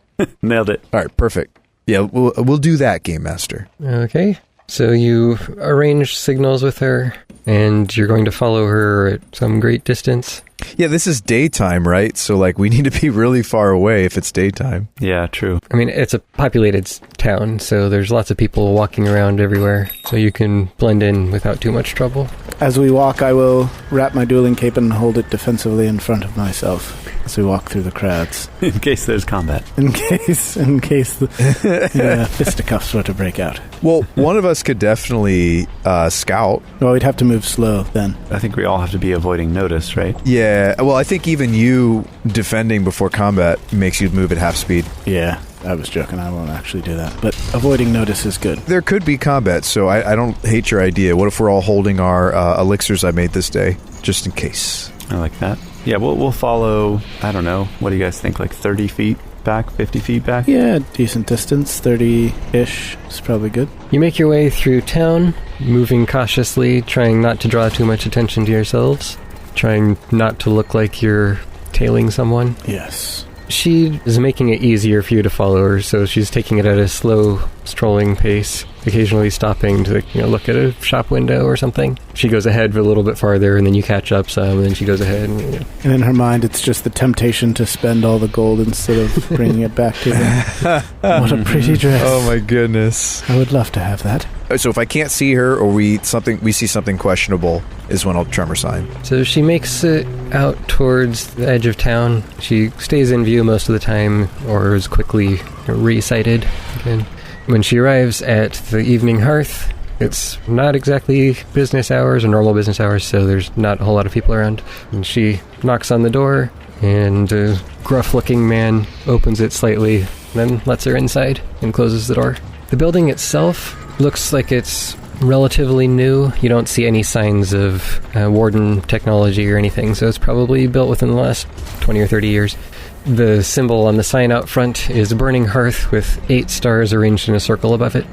Nailed it. All right, perfect. Yeah, we'll do that, Game Master. Okay. So you arrange signals with her, and you're going to follow her at some great distance. Yeah, this is daytime, right? So, like, we need to be really far away if it's daytime. Yeah, true. I mean, it's a populated town, so there's lots of people walking around everywhere, so you can blend in without too much trouble. As we walk, I will wrap my dueling cape and hold it defensively in front of myself as we walk through the crowds. In case there's combat. In case the fisticuffs were to break out. Well, one of us could definitely scout. Well, we'd have to move slow then. I think we all have to be avoiding notice, right? Yeah, well, I think even you defending before combat makes you move at half speed. Yeah, I was joking. I won't actually do that. But avoiding notice is good. There could be combat, so I don't hate your idea. What if we're all holding our elixirs I made this day, just in case? I like that. Yeah, we'll follow, I don't know, what do you guys think, like 30 feet back, 50 feet back? Yeah, decent distance, 30-ish is probably good. You make your way through town, moving cautiously, trying not to draw too much attention to yourselves, trying not to look like you're tailing someone. Yes. She is making it easier for you to follow her, so she's taking it at a slow, strolling pace, occasionally stopping to look at a shop window or something. She goes ahead a little bit farther, and then you catch up some, and then she goes ahead. And in her mind, it's just the temptation to spend all the gold instead of bringing it back to him. What a pretty dress. Oh my goodness. I would love to have that. So if I can't see her or we see something questionable is when I'll tremor sign. So she makes it out towards the edge of town. She stays in view most of the time, or is quickly re-sighted again. When she arrives at the evening hearth, it's not exactly business hours or normal business hours, so there's not a whole lot of people around. And she knocks on the door, and a gruff-looking man opens it slightly, then lets her inside and closes the door. The building itself looks like it's relatively new. You don't see any signs of warden technology or anything, so it's probably built within the last 20 or 30 years. The symbol on the sign out front is a burning hearth with 8 stars arranged in a circle above it.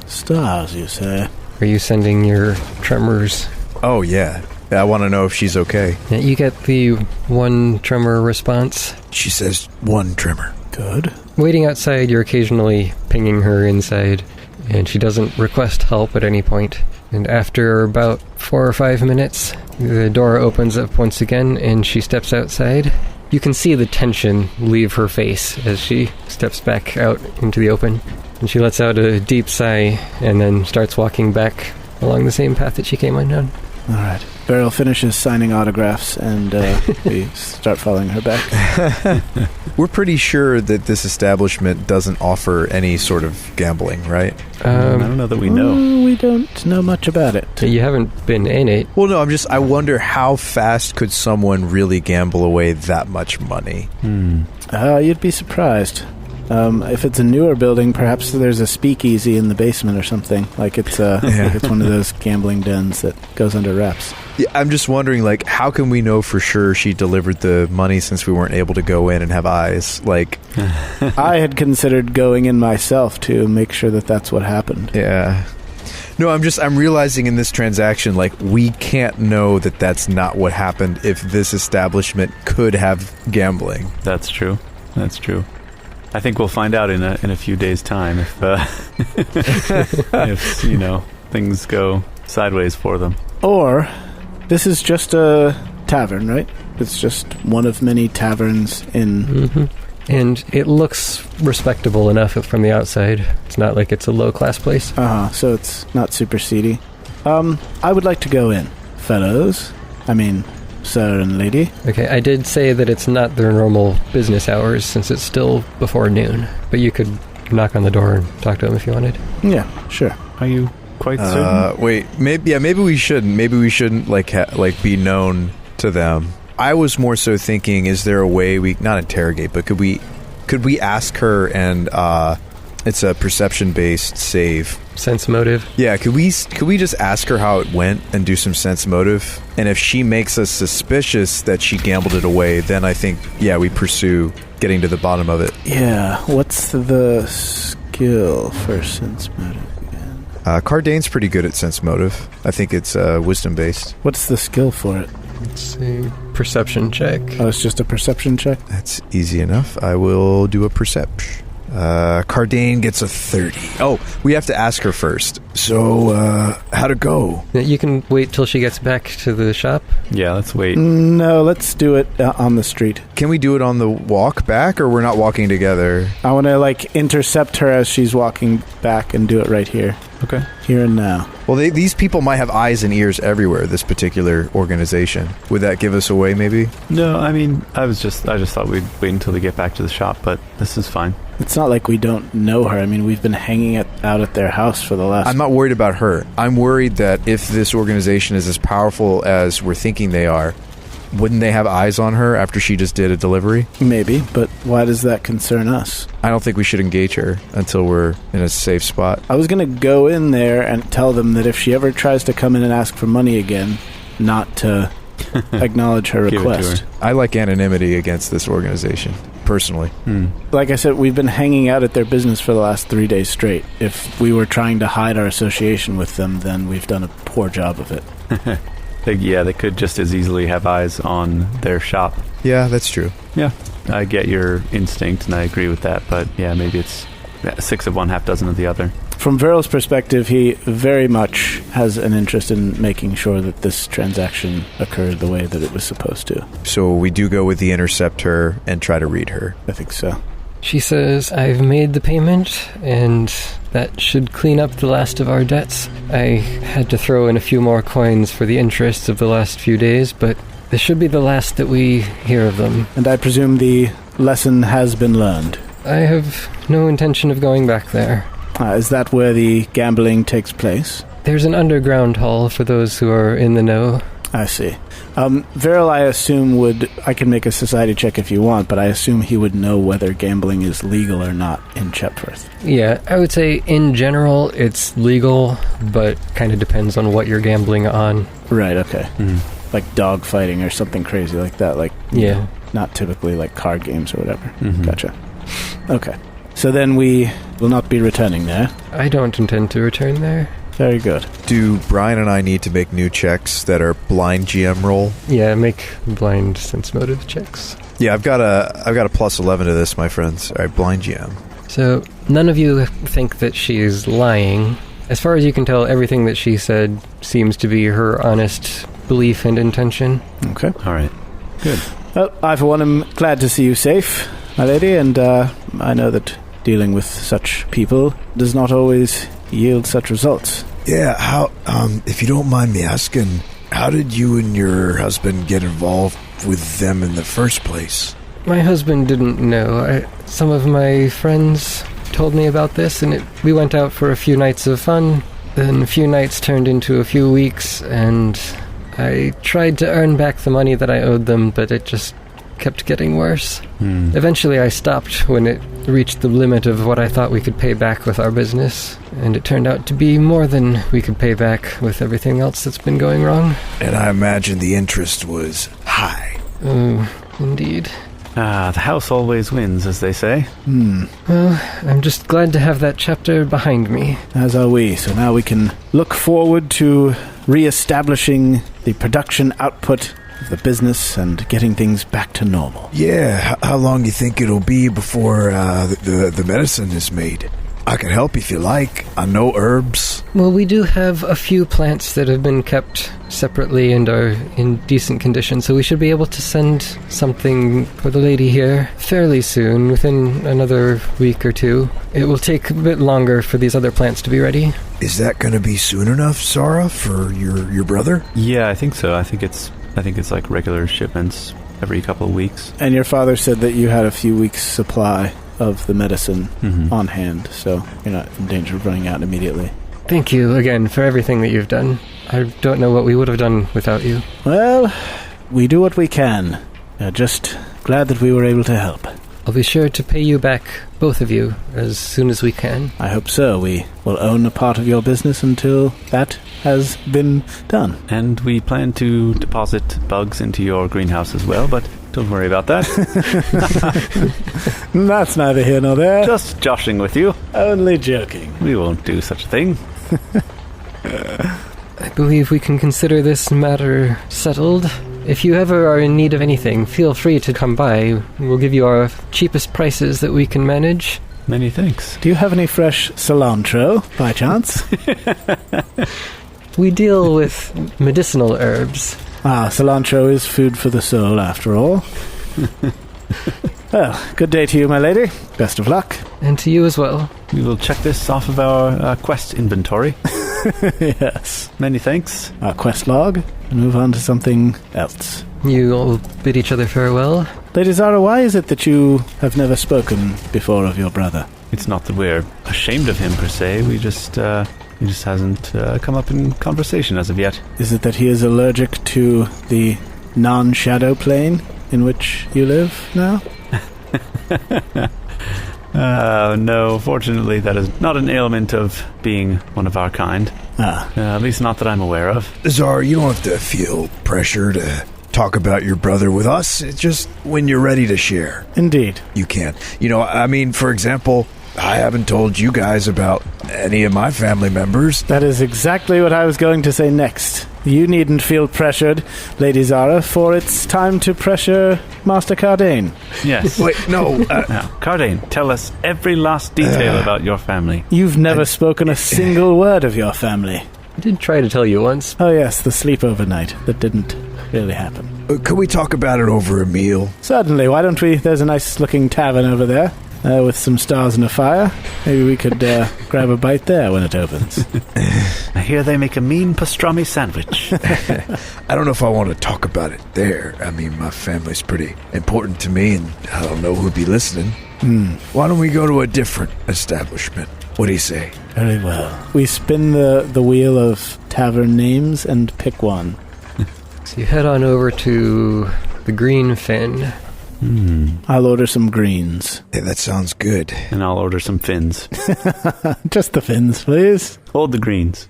Stars, you say? Are you sending your tremors? Oh, yeah. I want to know if she's okay. Yeah, you get the 1 tremor response. She says 1 tremor. Good. Waiting outside, you're occasionally pinging her inside, and she doesn't request help at any point. And after about 4 or 5 minutes, the door opens up once again, and she steps outside. You can see the tension leave her face as she steps back out into the open. And she lets out a deep sigh, and then starts walking back along the same path that she came on down. All right. Verrol finishes signing autographs, and we start following her back. We're pretty sure that this establishment doesn't offer any sort of gambling, right? I don't know that we know. We don't know much about it. You haven't been in it. Well, no, I wonder how fast could someone really gamble away that much money? You'd be surprised. If it's a newer building, perhaps there's a speakeasy in the basement or something. Like it's like it's one of those gambling dens that goes under wraps. Yeah, I'm just wondering, like, how can we know for sure she delivered the money since we weren't able to go in and have eyes? Like, I had considered going in myself to make sure that that's what happened. yeah. No, I'm realizing in this transaction, like, we can't know that that's not what happened if this establishment could have gambling. That's true. That's true. I think we'll find out in a few days' time if things go sideways for them. Or this is just a tavern, right? It's just one of many taverns in... Mm-hmm. And it looks respectable enough from the outside. It's not like it's a low-class place. So it's not super seedy. I would like to go in, fellows. I mean, sir and lady. Okay, I did say that it's not their normal business hours since it's still before noon. But you could knock on the door and talk to them if you wanted. Yeah, sure. Are you quite certain? Wait, maybe we shouldn't. Maybe we shouldn't be known to them. I was more so thinking, is there a way we not interrogate, but could we ask her and it's a perception-based save. Sense motive? Yeah, could we just ask her how it went and do some sense motive? And if she makes us suspicious that she gambled it away, then I think, we pursue getting to the bottom of it. Yeah, what's the skill for sense motive again? Kardain's pretty good at sense motive. I think it's wisdom-based. What's the skill for it? It's a perception check. Oh, it's just a perception check? That's easy enough. I will do a perception. Kardain gets a 30. Oh, we have to ask her first. So, how'd it go? You can wait till she gets back to the shop. Yeah, let's wait. No, let's do it on the street. Can we do it on the walk back, or we're not walking together? I want to, intercept her as she's walking back and do it right here. Okay. Here and now. Well, these people might have eyes and ears everywhere, this particular organization. Would that give us away, maybe? No, I mean, I just thought we'd wait until they get back to the shop, but this is fine. It's not like we don't know her. I mean, we've been hanging out at their house for the last... I'm not worried about her. I'm worried that if this organization is as powerful as we're thinking they are, wouldn't they have eyes on her after she just did a delivery? Maybe, but why does that concern us? I don't think we should engage her until we're in a safe spot. I was going to go in there and tell them that if she ever tries to come in and ask for money again, not to acknowledge her request. Her. I like anonymity against this organization, personally. Like I said, we've been hanging out at their business for the last 3 days straight. If we were trying to hide our association with them, then we've done a poor job of it. They could just as easily have eyes on their shop. Yeah, that's true. Yeah, I get your instinct, and I agree with that, but maybe it's 6 of one, half dozen of the other. From Verrol's perspective, he very much has an interest in making sure that this transaction occurred the way that it was supposed to. So we do go with the interceptor and try to read her. I think so. She says, I've made the payment, and that should clean up the last of our debts. I had to throw in a few more coins for the interest of the last few days, but this should be the last that we hear of them. And I presume the lesson has been learned. I have no intention of going back there. Is that where the gambling takes place? There's an underground hall for those who are in the know. I see. Verrol, I assume I can make a society check if you want, but I assume he would know whether gambling is legal or not in Chepworth. Yeah, I would say in general it's legal, but kind of depends on what you're gambling on. Right, okay. Like dog fighting or something crazy like that, not typically like card games or whatever. Gotcha. Okay. So then we will not be returning there. I don't intend to return there. Very good. Do Brian and I need to make new checks that are blind GM roll? Yeah, make blind sense motive checks. Yeah, I've got a plus 11 to this, my friends. All right, blind GM. So none of you think that she is lying. As far as you can tell, everything that she said seems to be her honest belief and intention. Okay. All right. Good. Well, I for one am glad to see you safe, my lady, and I know that dealing with such people does not always yield such results. Yeah, how, if you don't mind me asking, how did you and your husband get involved with them in the first place? My husband didn't know. Some of my friends told me about this, and we went out for a few nights of fun. Then a few nights turned into a few weeks, and I tried to earn back the money that I owed them, but it just kept getting worse. Eventually I stopped when it reached the limit of what I thought we could pay back with our business, and it turned out to be more than we could pay back with everything else that's been going wrong. And I imagine the interest was high. Oh, indeed. The house always wins, as they say. Well, I'm just glad to have that chapter behind me. As are we. So now we can look forward to re-establishing the production output of the business and getting things back to normal. Yeah, how long you think it'll be before the medicine is made? I can help if you like. I know herbs. Well, we do have a few plants that have been kept separately and are in decent condition, so we should be able to send something for the lady here fairly soon, within another week or two. It will take a bit longer for these other plants to be ready. Is that going to be soon enough, Zara, for your brother? Yeah, I think so. I think it's I think it's like regular shipments every couple of weeks. And your father said that you had a few weeks' supply of the medicine on hand, so you're not in danger of running out immediately. Thank you again for everything that you've done. I don't know what we would have done without you. Well, we do what we can. Just glad that we were able to help. I'll be sure to pay you back, both of you, as soon as we can. I hope so. We will own a part of your business until that has been done. And we plan to deposit bugs into your greenhouse as well, but don't worry about that. That's neither here nor there. Just joshing with you. Only joking. We won't do such a thing. I believe we can consider this matter settled. If you ever are in need of anything, feel free to come by. We'll give you our cheapest prices that we can manage. Many thanks. Do you have any fresh cilantro, by chance? We deal with medicinal herbs. Cilantro is food for the soul, after all. Well, good day to you, my lady. Best of luck. And to you as well. We will check this off of our quest inventory. Yes. Many thanks. Our quest log, and move on to something else. You all bid each other farewell. Lady Zara, why is it that you have never spoken before of your brother? It's not that we're ashamed of him, per se. He just hasn't come up in conversation as of yet. Is it that he is allergic to the non-shadow plane in which you live now? No, fortunately that is not an ailment of being one of our kind. At least not that I'm aware of. Zara, you don't have to feel pressure to talk about your brother with us. It's just when you're ready to share. Indeed. You can. For example, I haven't told you guys about any of my family members. That is exactly what I was going to say next. You needn't feel pressured, Lady Zara, for it's time to pressure Master Kardain. Yes. Wait, no. Now, Kardain, tell us every last detail about your family. You've never spoken a single word of your family. I did try to tell you once. Oh yes, the sleepover night. That didn't really happen. Could we talk about it over a meal? Certainly, why don't we? There's a nice looking tavern over there. With some stars and a fire. Maybe we could grab a bite there when it opens. I hear they make a mean pastrami sandwich. I don't know if I want to talk about it there. I mean, my family's pretty important to me, and I don't know who'd be listening. Why don't we go to a different establishment? What do you say? Very well. We spin the wheel of tavern names and pick one. So you head on over to the Green Fin. I'll order some greens. Yeah, that sounds good. And I'll order some fins. Just the fins, please. Hold the greens.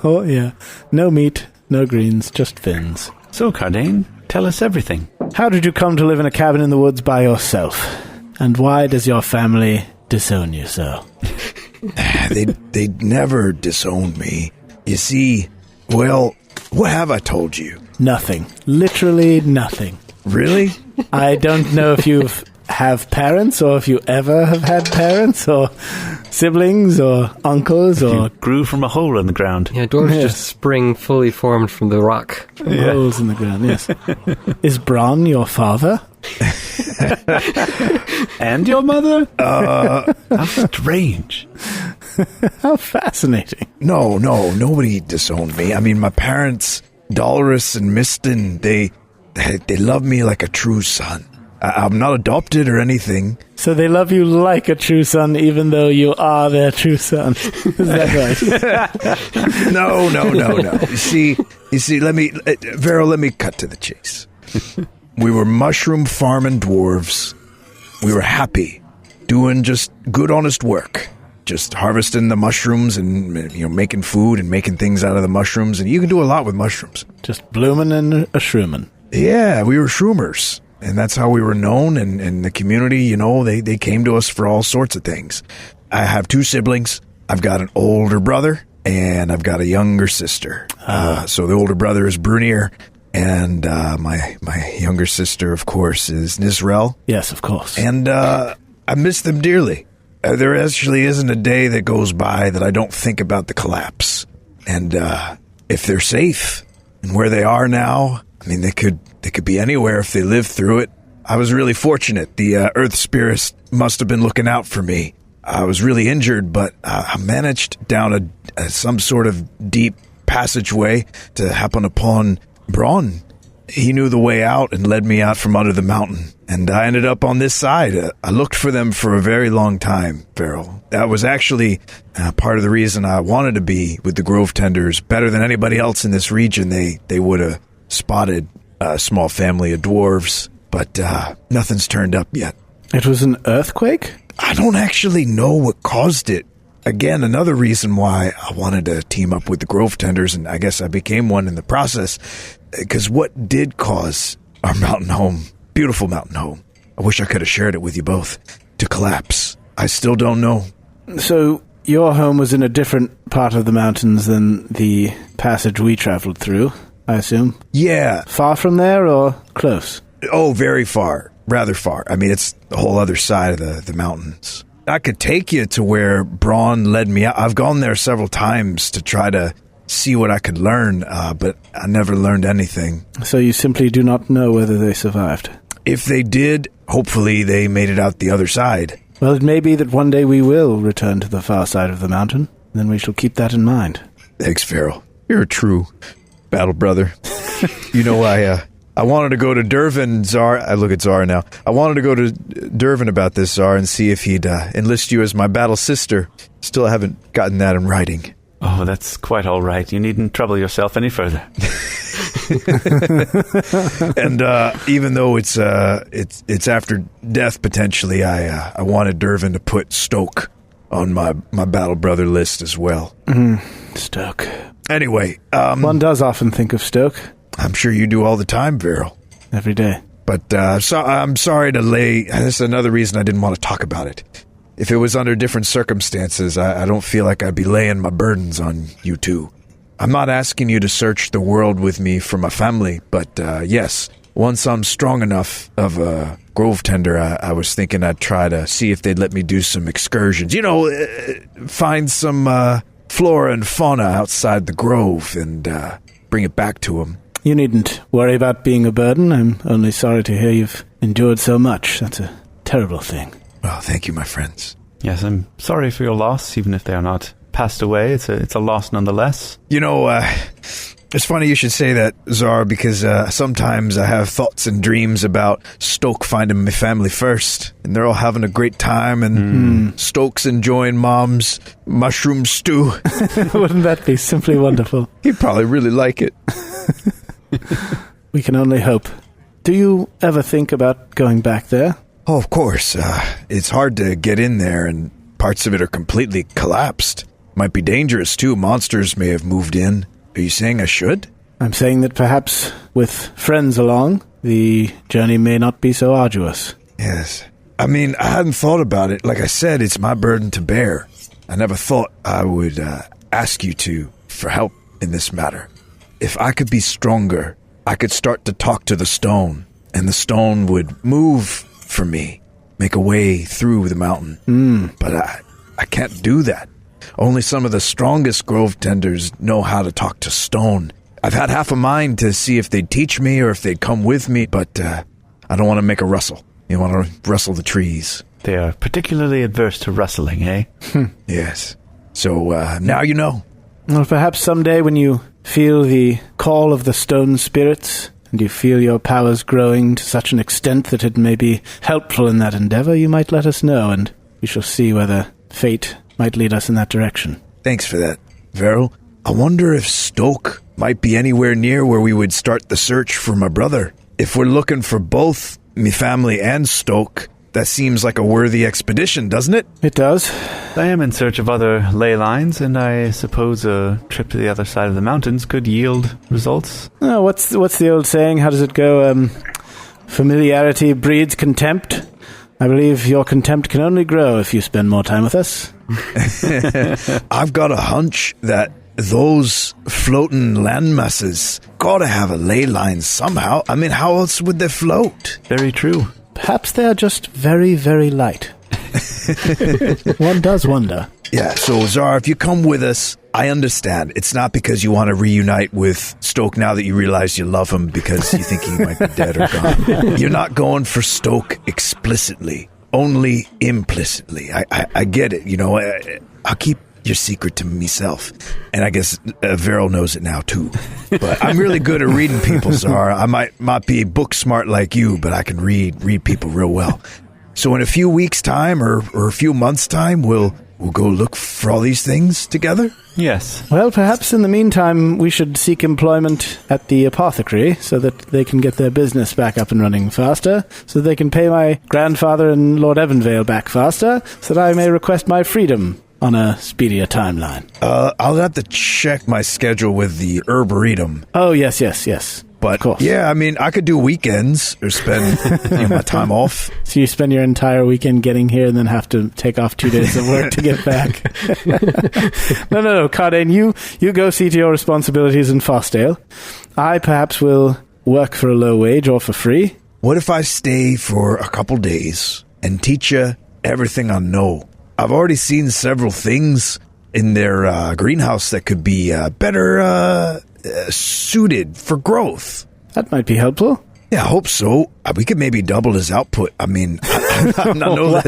Oh, yeah. No meat, no greens, just fins. So, Kardain, tell us everything. How did you come to live in a cabin in the woods by yourself? And why does your family disown you so? They'd never disown me. You see, well, what have I told you? Nothing. Literally nothing. Really? I don't know if you have parents or if you ever have had parents or siblings or uncles or... You grew from a hole in the ground. Yeah, dwarves just spring fully formed from the rock. Holes in the ground, yes. Is Bronn your father? And your mother? How strange. How fascinating. No, nobody disowned me. I mean, my parents, Dolores and Mistin, they love me like a true son. I'm not adopted or anything. So they love you like a true son, even though you are their true son. Is that right? No. You see, Verrol, let me cut to the chase. We were mushroom farming dwarves. We were happy, doing just good, honest work. Just harvesting the mushrooms and, making food and making things out of the mushrooms. And you can do a lot with mushrooms. Just blooming and a shroomin'. Yeah, we were shroomers. And that's how we were known. And the community, they came to us for all sorts of things. I have 2 siblings. I've got an older brother and I've got a younger sister. So the older brother is Brunier. And my younger sister, of course, is Nisrel. Yes, of course. And I miss them dearly. There actually isn't a day that goes by that I don't think about the collapse. And if they're safe and where they are now, I mean, they could be anywhere if they lived through it. I was really fortunate. The Earth Spirits must have been looking out for me. I was really injured, but I managed down some sort of deep passageway to happen upon Bronn. he knew the way out and led me out from under the mountain. And I ended up on this side. I looked for them for a very long time, Verrol. That was actually part of the reason I wanted to be with the Grove Tenders. Better than anybody else in this region, they would have spotted a small family of dwarves. But nothing's turned up yet. It was an earthquake? I don't actually know what caused it. Again, another reason why I wanted to team up with the Grove Tenders, and I guess I became one in the process, because what did cause our mountain home, beautiful mountain home, I wish I could have shared it with you both, to collapse. I still don't know. So your home was in a different part of the mountains than the passage we traveled through, I assume? Yeah. Far from there or close? Oh, very far. Rather far. I mean, it's the whole other side of the mountains. I could take you to where Braun led me out. I've gone there several times to try to see what I could learn, but I never learned anything. So you simply do not know whether they survived? If they did, hopefully they made it out the other side. Well, it may be that one day we will return to the far side of the mountain. Then we shall keep that in mind. Thanks, Verrol. You're a true battle brother. You know, I wanted to go to Dervin, Zara. I look at Zara now. I wanted to go to Dervin about this, Zara, and see if he'd enlist you as my battle sister. Still haven't gotten that in writing. Oh, that's quite all right. You needn't trouble yourself any further. And even though it's after death potentially, I wanted Dervin to put Stoke on my battle brother list as well. Stoke. Anyway, one does often think of Stoke. I'm sure you do all the time, Verrol. Every day. But I'm sorry to lay... This is another reason I didn't want to talk about it. If it was under different circumstances, I don't feel like I'd be laying my burdens on you two. I'm not asking you to search the world with me for my family, but yes, once I'm strong enough of a Grove Tender, I was thinking I'd try to see if they'd let me do some excursions. You know, find some flora and fauna outside the Grove and bring it back to them. You needn't worry about being a burden. I'm only sorry to hear you've endured so much. That's a terrible thing. Well, thank you, my friends. Yes, I'm sorry for your loss, even if they are not passed away. It's a loss nonetheless. You know, it's funny you should say that, Zara, because sometimes I have thoughts and dreams about Stoke finding my family first, and they're all having a great time, and Stoke's enjoying Mom's mushroom stew. Wouldn't that be simply wonderful? He'd probably really like it. We can only hope. Do you ever think about going back there? Oh, of course. It's hard to get in there, and parts of it are completely collapsed. Might be dangerous, too. Monsters may have moved in. Are you saying I should? I'm saying that perhaps with friends along, the journey may not be so arduous. Yes. I mean, I hadn't thought about it. Like I said, it's my burden to bear. I never thought I would ask you for help in this matter. If I could be stronger, I could start to talk to the stone, and the stone would move for me, make a way through the mountain. But I can't do that. Only some of the strongest Grove Tenders know how to talk to stone. I've had half a mind to see if they'd teach me or if they'd come with me, but I don't want to make a rustle. You want to rustle the trees. They are particularly adverse to rustling, eh? Yes. So now you know. Well, perhaps someday when you feel the call of the stone spirits, and you feel your powers growing to such an extent that it may be helpful in that endeavor, you might let us know, and we shall see whether fate might lead us in that direction. Thanks for that, Verrol. I wonder if Stoke might be anywhere near where we would start the search for my brother. If we're looking for both me family and Stoke, that seems like a worthy expedition, doesn't it? It does. I am in search of other ley lines, and I suppose a trip to the other side of the mountains could yield results. Oh, what's the old saying? How does it go? Familiarity breeds contempt. I believe your contempt can only grow if you spend more time with us. I've got a hunch that those floating landmasses gotta have a ley line somehow. I mean, how else would they float? Very true. Perhaps they are just very, very light. One does wonder. Yeah, so Zara, if you come with us, I understand. It's not because you want to reunite with Stoke now that you realize you love him because you think he might be dead or gone. You're not going for Stoke explicitly, only implicitly. I get it, you know. I'll keep your secret to myself. And I guess Verrol knows it now, too. But I'm really good at reading people, Zara. I might be book smart like you, but I can read people real well. So in a few weeks' time or a few months' time, we'll go look for all these things together? Yes. Well, perhaps in the meantime, we should seek employment at the apothecary so that they can get their business back up and running faster, so they can pay my grandfather and Lord Evanvale back faster, so that I may request my freedom on a speedier timeline. I'll have to check my schedule with the Arboretum. Oh, yes. But, of course. yeah, I mean, I could do weekends or spend my time off. So you spend your entire weekend getting here and then have to take off 2 days of work to get back. No. Kardain, you go see to your responsibilities in Fosdale. I perhaps will work for a low wage or for free. What if I stay for a couple days and teach you everything I know? I've already seen several things in their greenhouse that could be better suited for growth. That might be helpful. Yeah, I hope so. We could maybe double his output. I mean, I know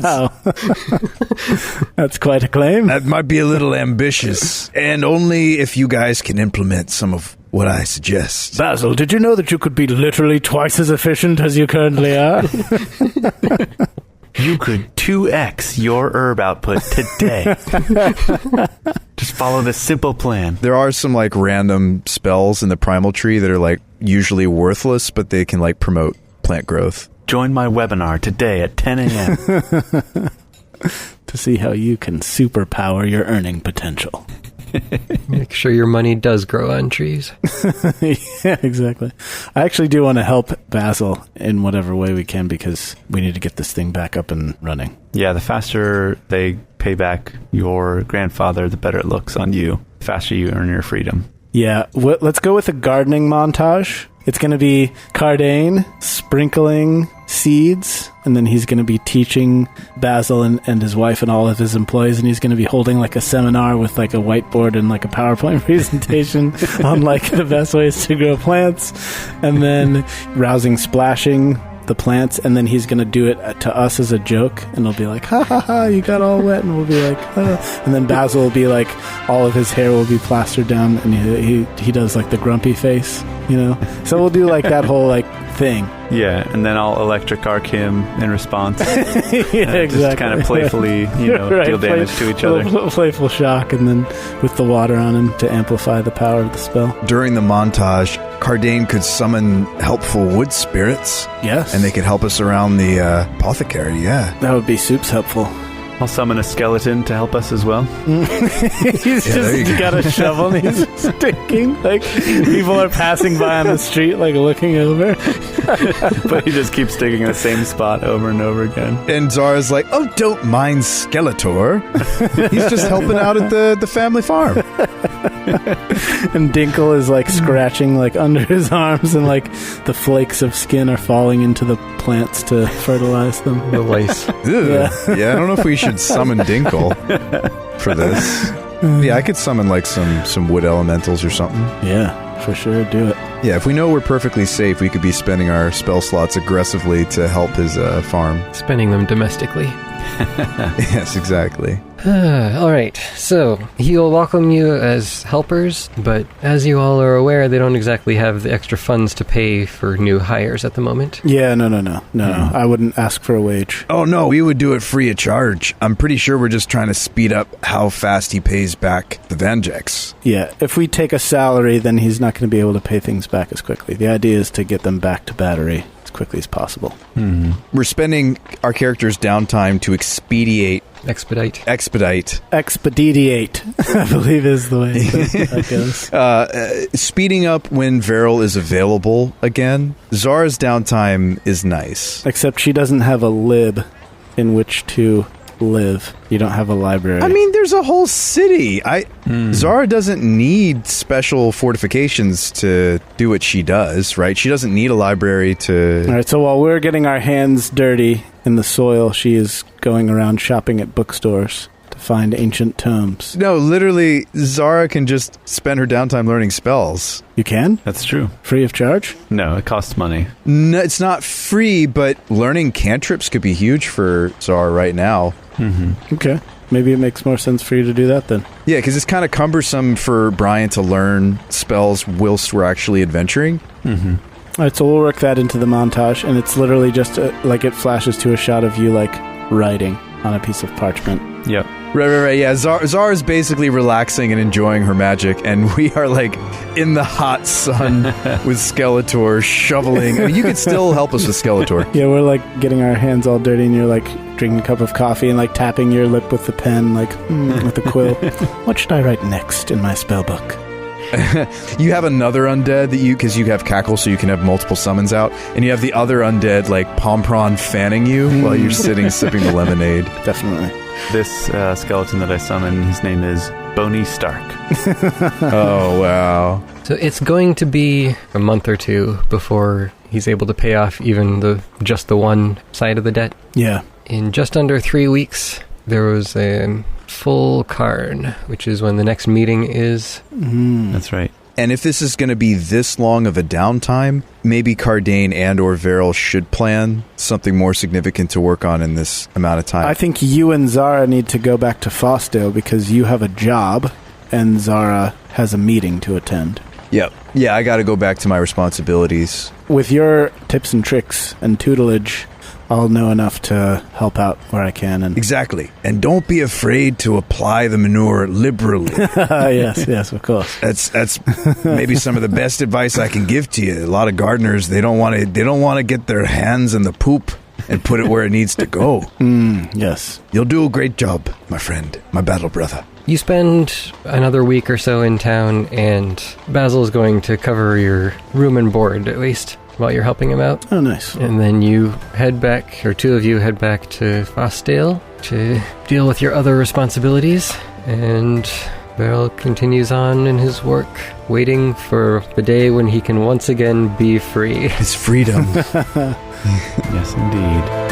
that's quite a claim. That might be a little ambitious, and only if you guys can implement some of what I suggest. Basil, did you know that you could be literally twice as efficient as you currently are? You could 2x your herb output today. Just follow this simple plan. There are some like random spells in the primal tree that are like usually worthless, but they can like promote plant growth. Join my webinar today at 10 a.m. to see how you can superpower your earning potential. Make sure your money does grow on trees. Yeah, exactly. I actually do want to help Basil in whatever way we can because we need to get this thing back up and running. Yeah, the faster they pay back your grandfather, the better it looks on you. The faster you earn your freedom. Yeah, let's go with a gardening montage. It's going to be Kardain sprinkling seeds, and then he's going to be teaching Basil and his wife and all of his employees, and he's going to be holding like a seminar with like a whiteboard and like a PowerPoint presentation on like the best ways to grow plants, and then rousing splashing the plants, and then he's going to do it to us as a joke, and he'll be like, ha ha ha, you got all wet, and we'll be like, and then Basil will be like, all of his hair will be plastered down, and he does like the grumpy face, you know? So we'll do like that whole like thing. Yeah, and then I'll electric arc him in response. Yeah, exactly. Just kind of playfully, right, deal damage to each other. Playful shock, and then with the water on him to amplify the power of the spell. During the montage, Kardain could summon helpful wood spirits. Yes. And they could help us around the apothecary, yeah. That would be Soup's helpful. I'll summon a skeleton to help us as well. He's just got a shovel and he's sticking. Like, people are passing by on the street, like, looking over. But he just keeps sticking in the same spot over and over again. And Zara's like, oh, don't mind Skeletor. He's just helping out at the family farm. And Dinkle is, like, scratching, like, under his arms, and, like, the flakes of skin are falling into the plants to fertilize them. The lice. Yeah, I don't know if we should summon Dinkle for this. Yeah, I could summon like some wood elementals or something. Yeah, for sure, do it. Yeah, if we know we're perfectly safe, we could be spending our spell slots aggressively to help his farm. Spending them domestically. Yes, exactly. All right, so he'll welcome you as helpers, but as you all are aware, they don't exactly have the extra funds to pay for new hires at the moment. Yeah, no. I wouldn't ask for a wage. Oh, no, we would do it free of charge. I'm pretty sure we're just trying to speed up how fast he pays back the Vanjeks. Yeah, if we take a salary, then he's not going to be able to pay things back as quickly. The idea is to get them back to battery as quickly as possible. Mm-hmm. We're spending our character's downtime to expedite, I believe is the way that goes. Speeding up when Verrol is available again. Zara's downtime is nice. Except she doesn't have a lib in which to live. You don't have a library. I mean, there's a whole city. Zara doesn't need special fortifications to do what she does, right? She doesn't need a library to... All right, so while we're getting our hands dirty in the soil, she is going around shopping at bookstores to find ancient tomes. No, literally, Zara can just spend her downtime learning spells. You can? That's true. Free of charge? No, it costs money. No, it's not free, but learning cantrips could be huge for Zara right now. Mm-hmm. Okay. maybe it makes more sense for you to do that then. Yeah, because it's kind of cumbersome for Brian to learn spells whilst we're actually adventuring. Mm-hmm. All right, so we'll work that into the montage, and it's literally just like it flashes to a shot of you like writing on a piece of parchment. Yep. Right. Yeah, Zara's basically relaxing and enjoying her magic, and we are like in the hot sun with Skeletor shoveling. I mean, you could still help us with Skeletor. Yeah, we're like getting our hands all dirty, and you're like drinking a cup of coffee and like tapping your lip with the pen, like with the quill. What should I write next in my spell book? You have another undead that because you have cackle, so you can have multiple summons out, and you have the other undead like Pompron fanning you while you're sitting sipping the lemonade. Definitely. This skeleton that I summon, his name is Boney Stark. Oh, wow. So it's going to be a month or two before he's able to pay off even just the one side of the debt. Yeah. In just under 3 weeks, there was a full Karn, which is when the next meeting is. That's right. And if this is going to be this long of a downtime, maybe Kardain and or Verrol should plan something more significant to work on in this amount of time. I think you and Zara need to go back to Fosdale because you have a job and Zara has a meeting to attend. Yep. Yeah, I got to go back to my responsibilities. With your tips and tricks and tutelage, I'll know enough to help out where I can. And Exactly. And don't be afraid to apply the manure liberally. yes, of course. That's maybe some of the best advice I can give to you. A lot of gardeners, they don't want to get their hands in the poop and put it where it needs to go. Yes. You'll do a great job, my friend, my battle brother. You spend another week or so in town, and Basil's going to cover your room and board, at least, while you're helping him out. Oh, nice. And then you head back, or two of you head back to Fosdale to deal with your other responsibilities. And Verrol continues on in his work, waiting for the day when he can once again be free. His freedom. Yes, indeed.